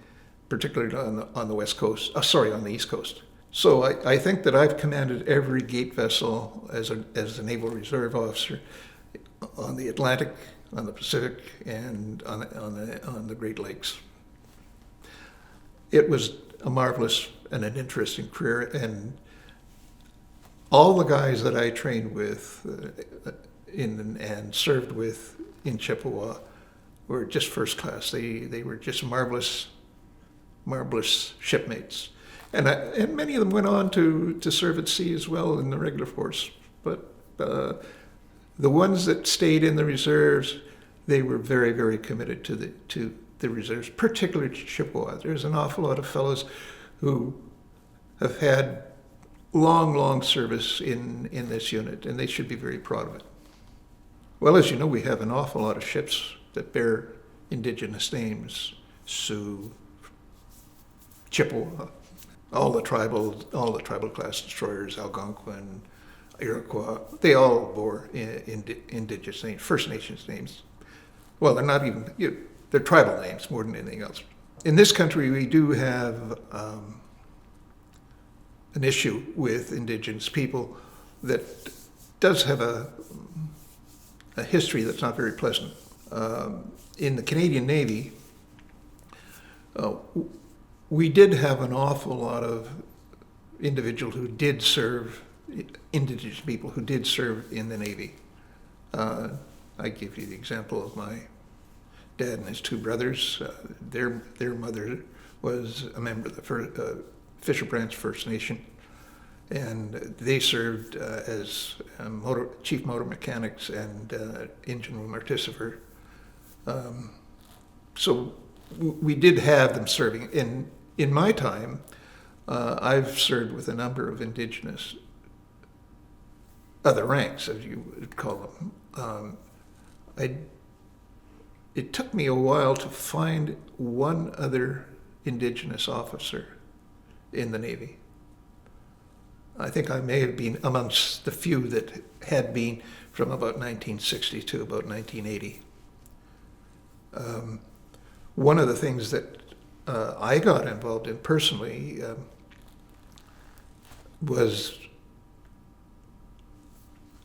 particularly on the West Coast. On the East Coast. So I think that I've commanded every gate vessel as a naval reserve officer on the Atlantic, on the Pacific, and on the Great Lakes. It was a marvelous and an interesting career, and all the guys that I trained with and served with in Chippewa were just first class. They were just marvelous shipmates. And many of them went on to serve at sea as well in the regular force. But the ones that stayed in the reserves, they were very, very committed to the reserves, particularly to Chippewa. There's an awful lot of fellows who have had long service in this unit, and they should be very proud of it. Well, as you know, we have an awful lot of ships that bear Indigenous names: Sioux, Chippewa, all the tribal class destroyers, Algonquin, Iroquois. They all bore Indigenous names, First Nations names. Well, they're not even, they're tribal names more than anything else. In this country, we do have an issue with Indigenous people that does have a history that's not very pleasant. In the Canadian Navy, we did have an awful lot of individuals who did serve, Indigenous people who did serve in the Navy. I give you the example of my dad and his two brothers. Their mother was a member of the Fisher Branch First Nation, and they served as chief motor mechanics and engine room artificer. So we did have them serving. In my time, I've served with a number of Indigenous other ranks, as you would call them. It took me a while to find one other Indigenous officer in the Navy. I think I may have been amongst the few that had been from about 1960 to about 1980. One of the things that I got involved in personally was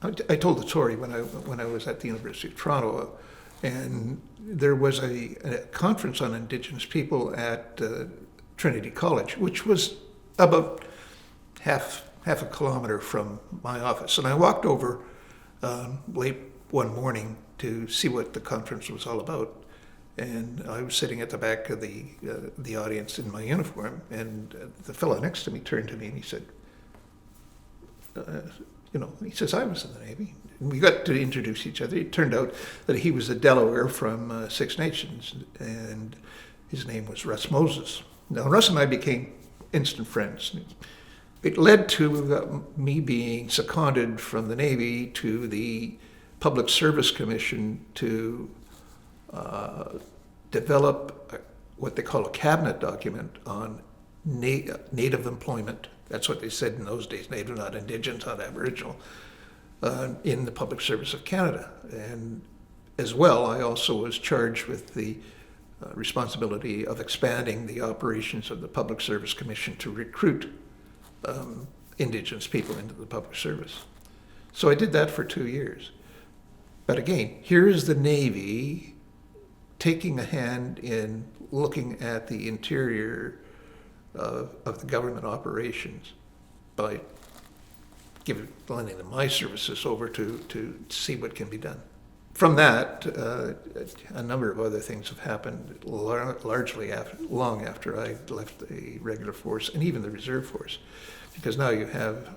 I told the story when I was at the University of Toronto, and there was a conference on Indigenous people at Trinity College, which was about half a kilometer from my office. And I walked over late one morning to see what the conference was all about. And I was sitting at the back of the audience in my uniform, and the fellow next to me turned to me and he said, he says, I was in the Navy. And we got to introduce each other. It turned out that he was a Delaware from Six Nations, and his name was Russ Moses. Now, Russ and I became instant friends. It led to me being seconded from the Navy to the Public Service Commission to develop what they call a cabinet document on native employment. That's what they said in those days, native, not Indigenous, not Aboriginal, in the Public Service of Canada. And as well, I also was charged with the responsibility of expanding the operations of the Public Service Commission to recruit Indigenous people into the public service. So I did that for 2 years. But again, here is the Navy taking a hand in looking at the interior of the government operations by lending them my services over to see what can be done. From that, a number of other things have happened, largely long after I left the regular force and even the reserve force, because now you have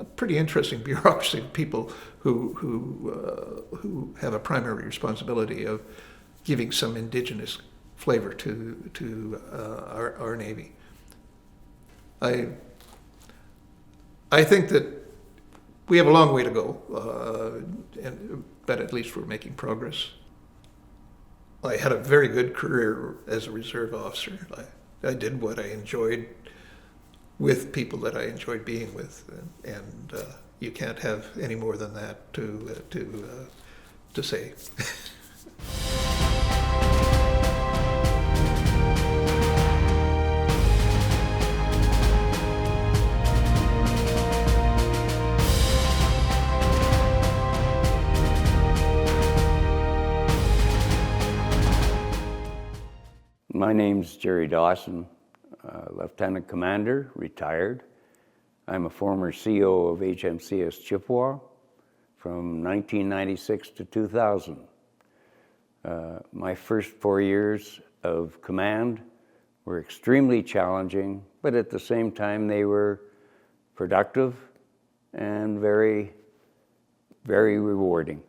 a pretty interesting bureaucracy of people who have a primary responsibility of giving some Indigenous flavor to our Navy. I think that we have a long way to go, but at least we're making progress. I had a very good career as a reserve officer. I did what I enjoyed with people that I enjoyed being with, and you can't have any more than that to say. My name's Jerry Dawson, Lieutenant Commander, retired. I'm a former CO of HMCS Chippewa from 1996 to 2000. My first 4 years of command were extremely challenging, but at the same time they were productive and very, very rewarding.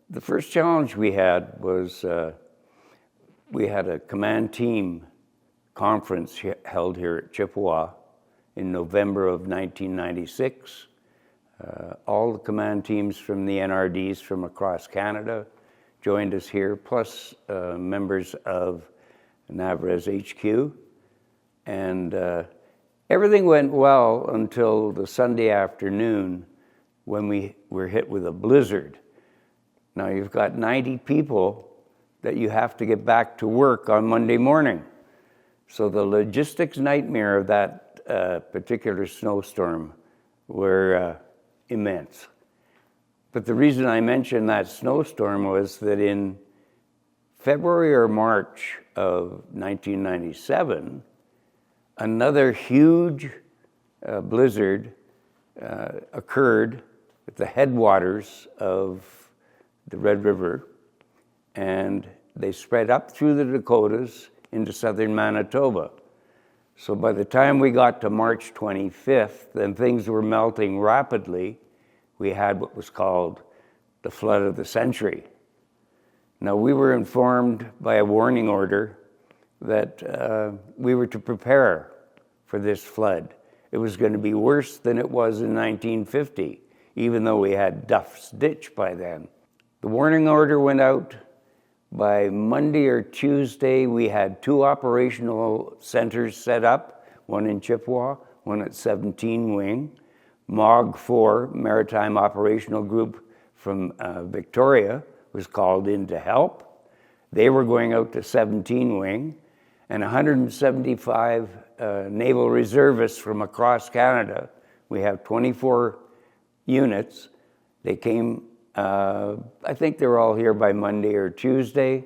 The first challenge we had was we had a command team conference held here at Chippewa in November of 1996. All the command teams from the NRDs from across Canada joined us here, plus members of NAVRES HQ. And everything went well until the Sunday afternoon when we were hit with a blizzard. Now you've got 90 people that you have to get back to work on Monday morning. So the logistics nightmare of that particular snowstorm were immense. But the reason I mentioned that snowstorm was that in February or March of 1997, another huge blizzard occurred at the headwaters of the Red River, and they spread up through the Dakotas into southern Manitoba. So by the time we got to March 25th, and things were melting rapidly, we had what was called the flood of the century. Now we were informed by a warning order that we were to prepare for this flood. It was going to be worse than it was in 1950, even though we had Duff's Ditch by then. The warning order went out. By Monday or Tuesday, we had 2 operational centers set up, one in Chippewa, one at 17 Wing. MOG 4, Maritime Operational Group from Victoria, was called in to help. They were going out to 17 Wing, and 175 naval reservists from across Canada We have 24 units. They came, I think they were all here by Monday or Tuesday.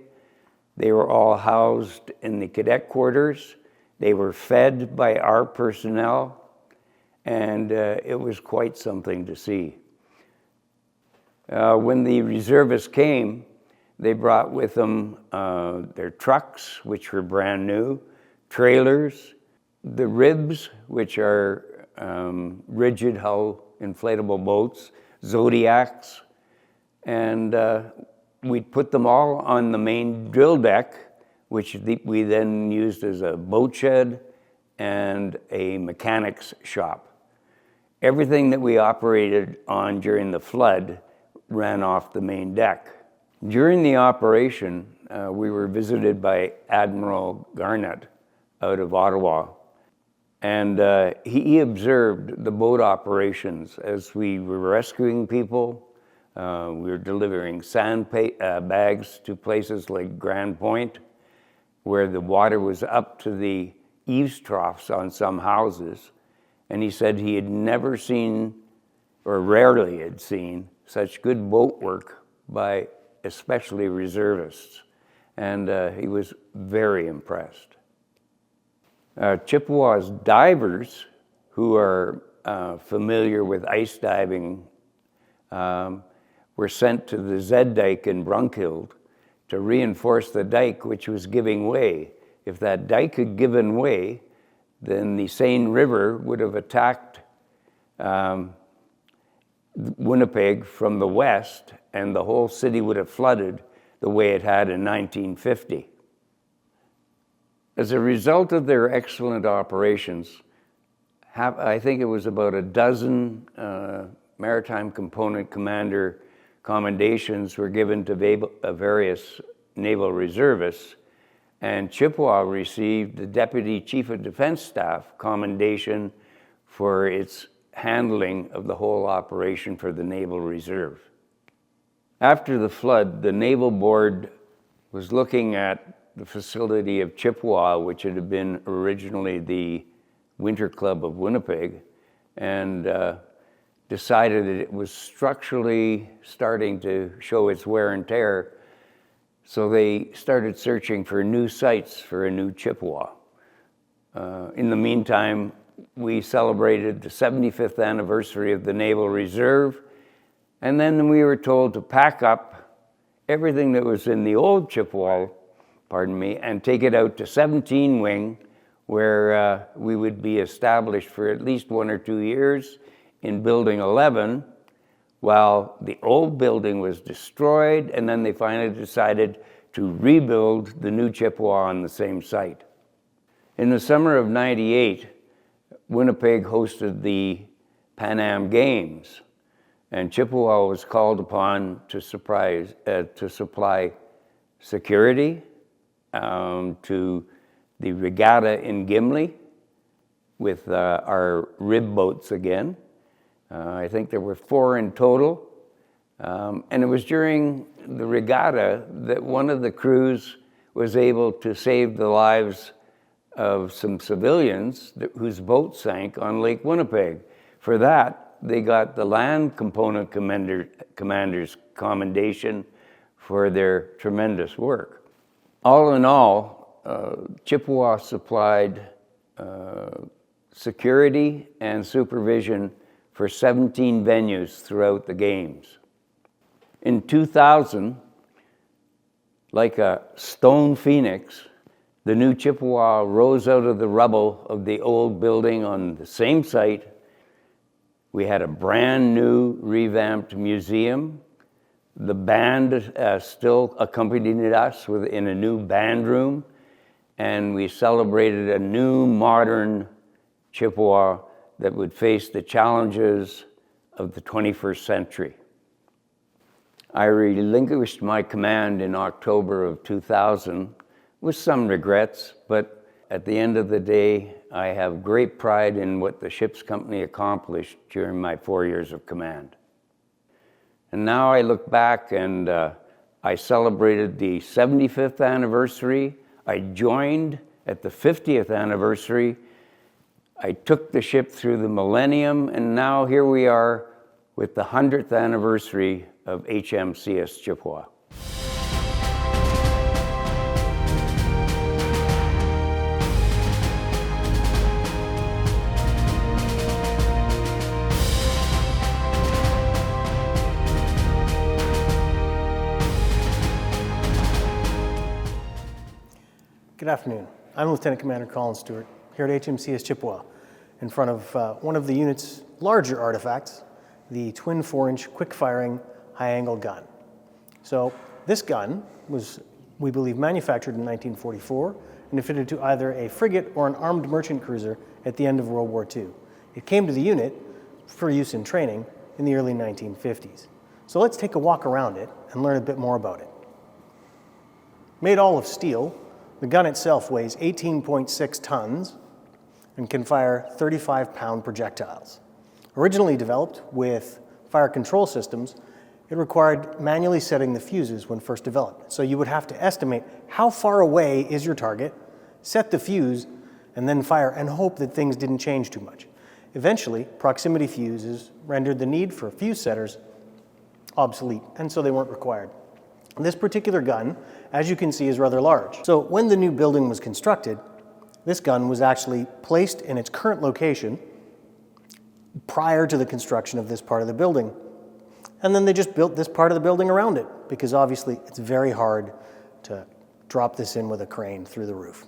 They were all housed in the cadet quarters. They were fed by our personnel, and it was quite something to see. When the reservists came, they brought with them their trucks, which were brand new, trailers, the ribs, which are rigid hull inflatable boats, Zodiacs, and we'd put them all on the main drill deck, which we then used as a boat shed and a mechanic's shop. Everything that we operated on during the flood ran off the main deck. During the operation, we were visited by Admiral Garnett out of Ottawa, and he observed the boat operations as we were rescuing people. We were delivering sand bags to places like Grand Point, where the water was up to the eaves troughs on some houses. And he said he had never seen, or rarely had seen, such good boat work by especially reservists. And he was very impressed. Chippewa's divers, who are familiar with ice diving, were sent to the Zed Dike in Brunkhild to reinforce the dike, which was giving way. If that dike had given way, then the Seine River would have attacked Winnipeg from the west, and the whole city would have flooded the way it had in 1950. As a result of their excellent operations, I think it was about a dozen Maritime Component Commander commendations were given to various naval reservists, and Chippewa received the Deputy Chief of Defense Staff commendation for its handling of the whole operation for the Naval Reserve. After the flood, the Naval Board was looking at the facility of Chippewa, which had been originally the Winter Club of Winnipeg, and decided that it was structurally starting to show its wear and tear. So they started searching for new sites for a new Chippewa. In the meantime, we celebrated the 75th anniversary of the Naval Reserve, and then we were told to pack up everything that was in the old Chippewa, and take it out to 17 Wing, where we would be established for at least 1 or 2 years in Building 11, while the old building was destroyed, and then they finally decided to rebuild the new Chippewa on the same site. In the summer of '98, Winnipeg hosted the Pan Am Games, and Chippewa was called upon to supply security to the regatta in Gimli with our rib boats again. I think there were 4 in total. And it was during the regatta that one of the crews was able to save the lives of some civilians whose boat sank on Lake Winnipeg. For that, they got the Land Component Commander's commendation for their tremendous work. All in all, Chippewa supplied security and supervision for 17 venues throughout the games. In 2000, like a stone phoenix, the new Chippewa rose out of the rubble of the old building on the same site. We had a brand new revamped museum. The band still accompanied us in a new band room, and we celebrated a new modern Chippewa that would face the challenges of the 21st century. I relinquished my command in October of 2000 with some regrets, but at the end of the day, I have great pride in what the ship's company accomplished during my 4 years of command. And now I look back and I celebrated the 75th anniversary. I joined at the 50th anniversary. I took the ship through the millennium, and now here we are with the 100th anniversary of HMCS Chippewa. Good afternoon. I'm Lieutenant Commander Colin Stewart here at HMCS Chippewa in front of one of the unit's larger artifacts, the twin 4-inch quick-firing high-angle gun. So this gun was, we believe, manufactured in 1944 and fitted to either a frigate or an armed merchant cruiser at the end of World War II. It came to the unit for use in training in the early 1950s. So let's take a walk around it and learn a bit more about it. Made all of steel, the gun itself weighs 18.6 tons and can fire 35-pound projectiles. Originally developed with fire control systems, it required manually setting the fuses when first developed. So you would have to estimate how far away is your target, set the fuse, and then fire and hope that things didn't change too much. Eventually, proximity fuses rendered the need for fuse setters obsolete, and so they weren't required. This particular gun, as you can see, is rather large. So when the new building was constructed, this gun was actually placed in its current location prior to the construction of this part of the building. And then they just built this part of the building around it, because obviously it's very hard to drop this in with a crane through the roof.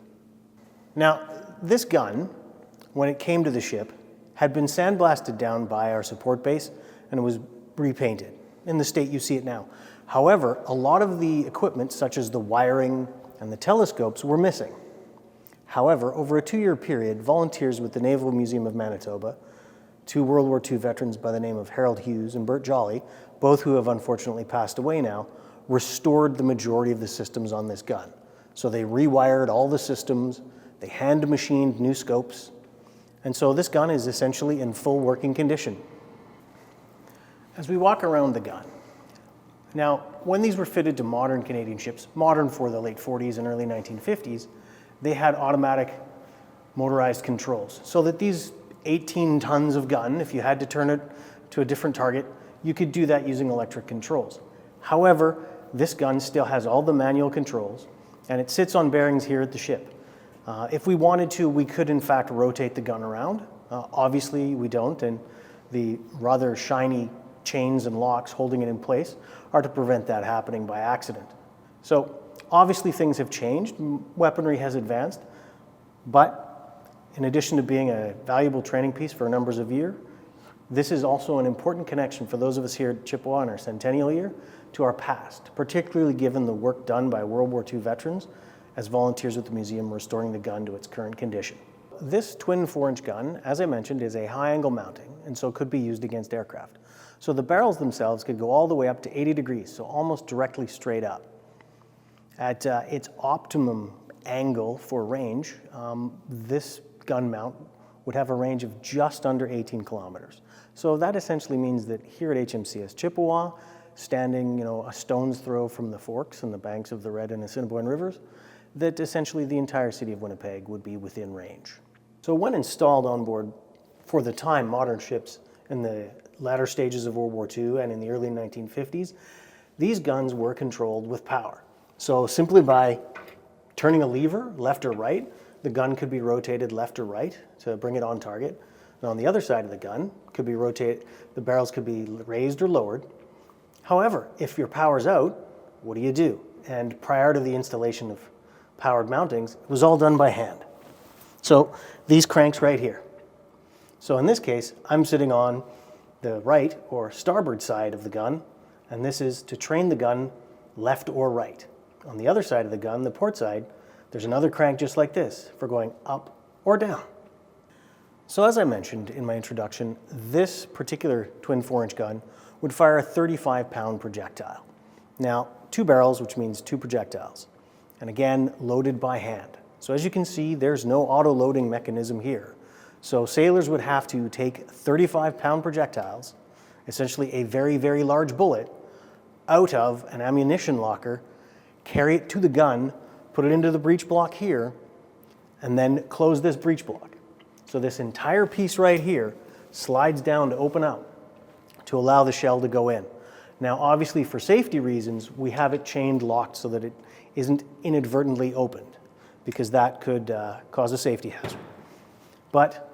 Now, this gun, when it came to the ship, had been sandblasted down by our support base, and it was repainted in the state you see it now. However, a lot of the equipment, such as the wiring and the telescopes, were missing. However, over a 2-year period, volunteers with the Naval Museum of Manitoba, 2 World War II veterans by the name of Harold Hughes and Bert Jolly, both who have unfortunately passed away now, restored the majority of the systems on this gun. So they rewired all the systems, they hand-machined new scopes, and so this gun is essentially in full working condition. As we walk around the gun, now, when these were fitted to modern Canadian ships, modern for the late 40s and early 1950s, they had automatic motorized controls, so that these 18 tons of gun, if you had to turn it to a different target, you could do that using electric controls. However, this gun still has all the manual controls, and it sits on bearings here at the ship. If we wanted to, we could in fact rotate the gun around. Obviously, we don't, and the rather shiny chains and locks holding it in place are to prevent that happening by accident. So obviously things have changed, weaponry has advanced, but in addition to being a valuable training piece for numbers of years, this is also an important connection for those of us here at Chippewa in our centennial year to our past, particularly given the work done by World War II veterans as volunteers at the museum restoring the gun to its current condition. This twin 4-inch gun, as I mentioned, is a high-angle mounting, and so could be used against aircraft. So the barrels themselves could go all the way up to 80 degrees, so almost directly straight up. At its optimum angle for range, this gun mount would have a range of just under 18 kilometers. So that essentially means that here at HMCS Chippewa, standing a stone's throw from the forks and the banks of the Red and Assiniboine rivers, that essentially the entire city of Winnipeg would be within range. So when installed on board, for the time, modern ships in the latter stages of World War II and in the early 1950s, these guns were controlled with power. So simply by turning a lever, left or right, the gun could be rotated left or right to bring it on target. And on the other side of the gun, could be rotated, the barrels could be raised or lowered. However, if your power's out, what do you do? And prior to the installation of powered mountings, it was all done by hand. So these cranks right here. So in this case, I'm sitting on the right or starboard side of the gun, and this is to train the gun left or right. On the other side of the gun, the port side, there's another crank just like this for going up or down. So as I mentioned in my introduction, this particular twin 4-inch gun would fire a 35-pound projectile. Now, 2 barrels, which means 2 projectiles, and again, loaded by hand. So as you can see, there's no auto-loading mechanism here. So sailors would have to take 35-pound projectiles, essentially a very, very large bullet, out of an ammunition locker, carry it to the gun, put it into the breech block here, and then close this breech block. So this entire piece right here slides down to open up to allow the shell to go in. Now, obviously, for safety reasons, we have it chained locked so that it isn't inadvertently opened, because that could cause a safety hazard. But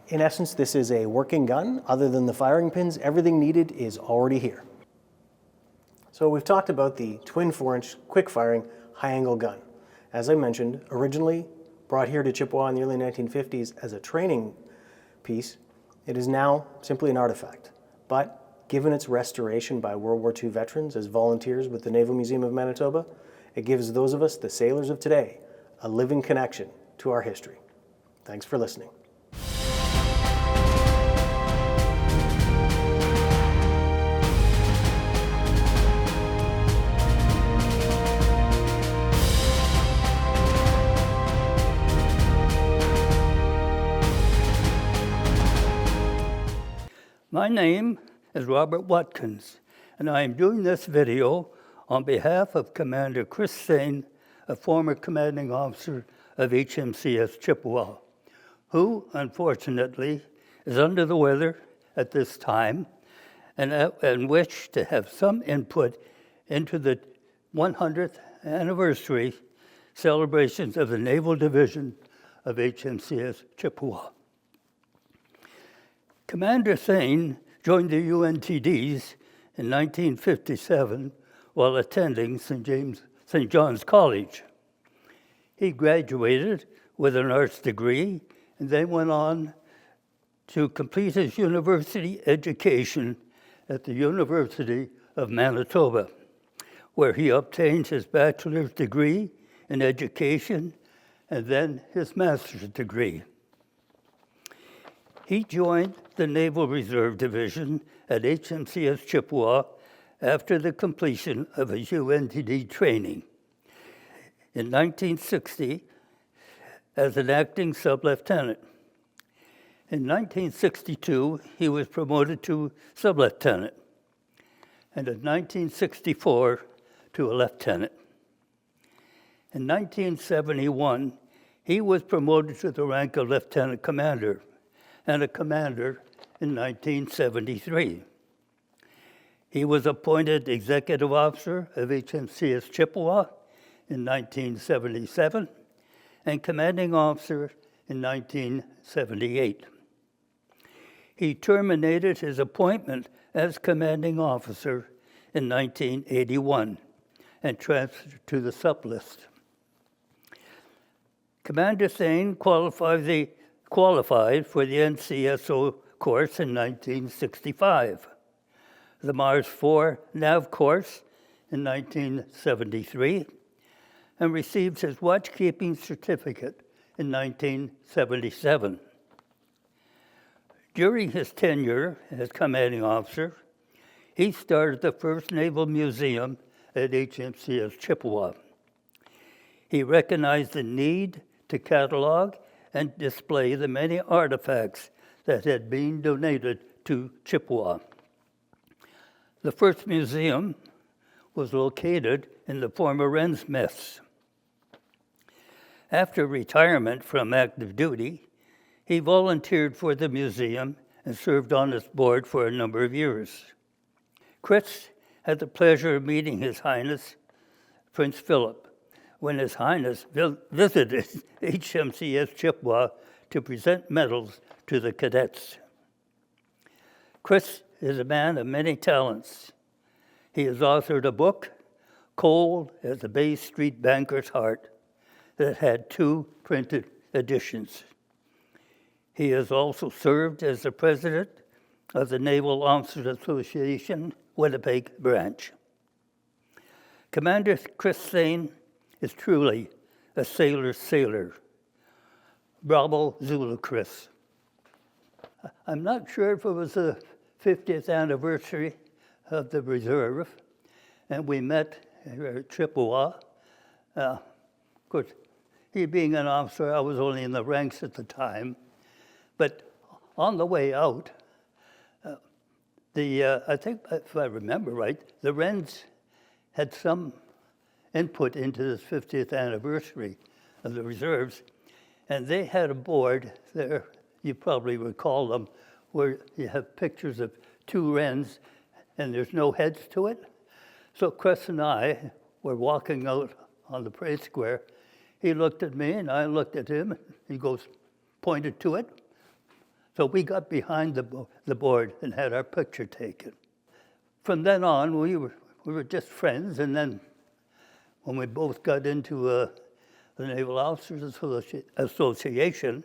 in essence, this is a working gun. Other than the firing pins, everything needed is already here. So we've talked about the twin 4-inch quick-firing high-angle gun. As I mentioned, originally brought here to Chippewa in the early 1950s as a training piece, it is now simply an artifact. But given its restoration by World War II veterans as volunteers with the Naval Museum of Manitoba, it gives those of us, the sailors of today, a living connection to our history. Thanks for listening. My name is Robert Watkins, and I am doing this video on behalf of Commander Chris Thane, a former commanding officer of HMCS Chippewa, who, unfortunately, is under the weather at this time and wished to have some input into the 100th anniversary celebrations of the Naval Division of HMCS Chippewa. Commander Thane joined the UNTDs in 1957 while attending St. John's College. He graduated with an arts degree and then went on to complete his university education at the University of Manitoba, where he obtained his bachelor's degree in education and then his master's degree. He joined the Naval Reserve Division at HMCS Chippewa after the completion of his UNTD training. In 1960, as an acting sub-lieutenant. In 1962, he was promoted to sub-lieutenant, and in 1964 to a lieutenant. In 1971, he was promoted to the rank of lieutenant commander, and a commander in 1973. He was appointed executive officer of HMCS Chippewa in 1977 and commanding officer in 1978. He terminated his appointment as commanding officer in 1981 and transferred to the sublist. Commander Thane qualified for the NCSO course in 1965, the Mars 4 NAV course in 1973, and received his watchkeeping certificate in 1977. During his tenure as commanding officer, he started the first Naval Museum at HMCS Chippewa. He recognized the need to catalog and display the many artifacts that had been donated to Chippewa. The first museum was located in the former Wren's Mess. After retirement from active duty, he volunteered for the museum and served on its board for a number of years. Chris had the pleasure of meeting His Highness Prince Philip when His Highness visited HMCS Chippewa to present medals to the cadets. Chris is a man of many talents. He has authored a book, Cold as a Bay Street Banker's Heart, that had 2 printed editions. He has also served as the president of the Naval Officers Association, Winnipeg branch. Commander Chris Thane is truly a sailor's sailor. Bravo, Zulu Chris. I'm not sure if it was the 50th anniversary of the reserve, and we met at Chippewa. Of course, he being an officer, I was only in the ranks at the time. But on the way out, I think, if I remember right, the Wrens had some input into this 50th anniversary of the reserves, and they had aboard their you probably recall them, where you have pictures of two wrens and there's no heads to it. So Chris and I were walking out on the parade square. He looked at me and I looked at him. He goes, pointed to it. So we got behind the board and had our picture taken. From then on, we were just friends, and then when we both got into the Naval Officers Association,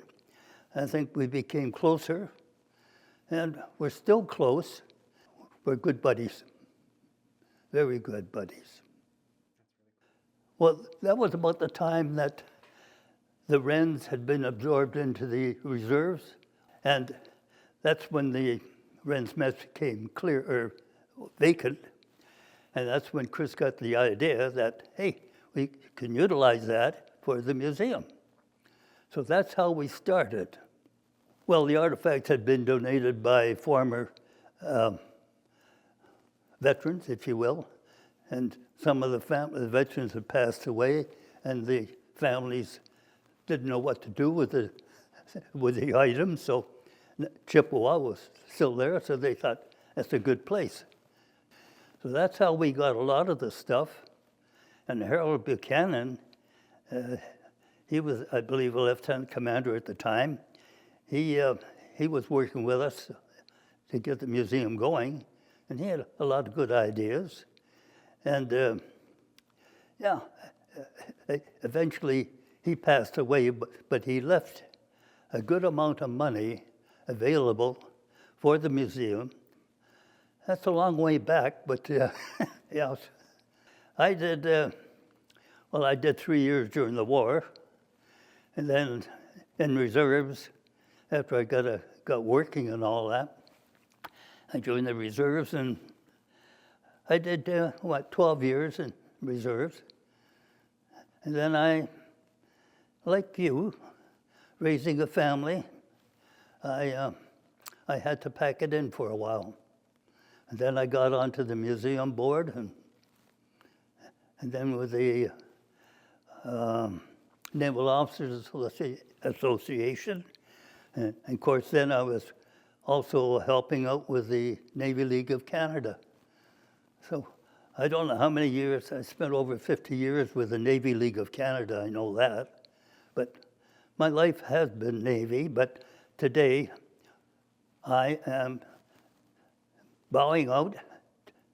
I think we became closer, and we're still close. We're good buddies, very good buddies. Well, that was about the time that the wrens had been absorbed into the reserves, and that's when the wrens mess became vacant, and that's when Chris got the idea that, hey, we can utilize that for the museum. So that's how we started. Well, the artifacts had been donated by former veterans, if you will, and some of the veterans had passed away, and the families didn't know what to do with the items, so Chippewa was still there, so they thought, that's a good place. So that's how we got a lot of the stuff. And Harold Buchanan, he was, I believe, a lieutenant commander at the time. He was working with us to get the museum going, and he had a lot of good ideas. And eventually he passed away, but he left a good amount of money available for the museum. That's a long way back, but yeah. I did 3 years during the war, and then in reserves, after I got working and all that, I joined the reserves, and I did 12 years in reserves. And then I, like you, raising a family, I had to pack it in for a while. And then I got onto the museum board, and then with the Naval Officers Association. And of course, then I was also helping out with the Navy League of Canada. So I don't know how many years, I spent over 50 years with the Navy League of Canada, I know that. But my life has been Navy, but today I am bowing out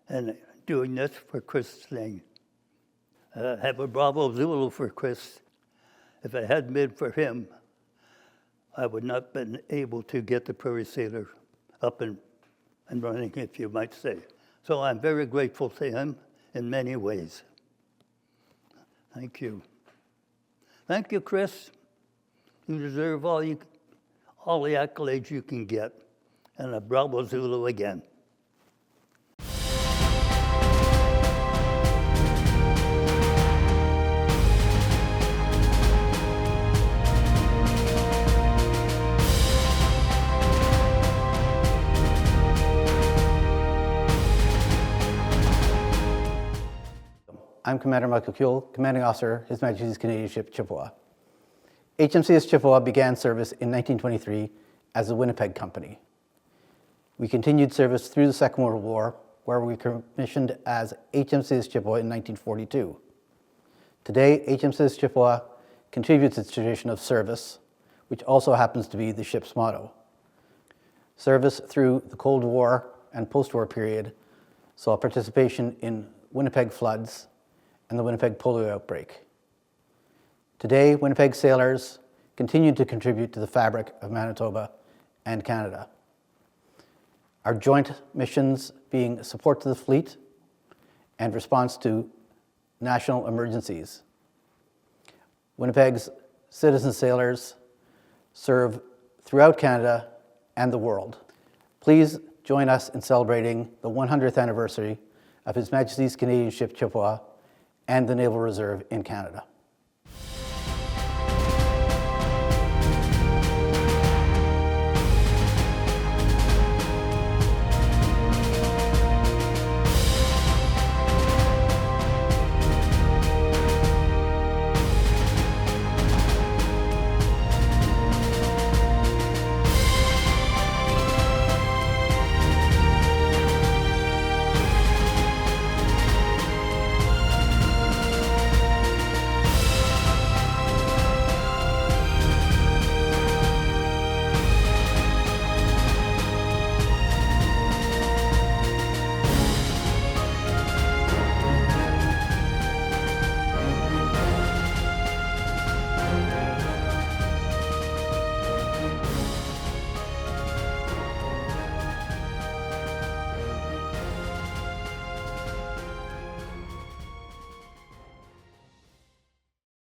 and doing this for Chris thing. Have a Bravo Zulu for Chris. If it hadn't been for him, I would not have been able to get the Prairie Sailor up and running, if you might say. So I'm very grateful to him in many ways. Thank you. Thank you, Chris. You deserve all the accolades you can get. And a Bravo Zulu again. I'm Commander Michael Kuehl, Commanding Officer, His Majesty's Canadian Ship Chippewa. HMCS Chippewa began service in 1923 as the Winnipeg Company. We continued service through the Second World War, where we commissioned as HMCS Chippewa in 1942. Today, HMCS Chippewa contributes its tradition of service, which also happens to be the ship's motto. Service through the Cold War and post-war period saw participation in Winnipeg floods and the Winnipeg polio outbreak. Today, Winnipeg sailors continue to contribute to the fabric of Manitoba and Canada. Our joint missions being support to the fleet and response to national emergencies. Winnipeg's citizen sailors serve throughout Canada and the world. Please join us in celebrating the 100th anniversary of His Majesty's Canadian Ship Chippewa and the Naval Reserve in Canada.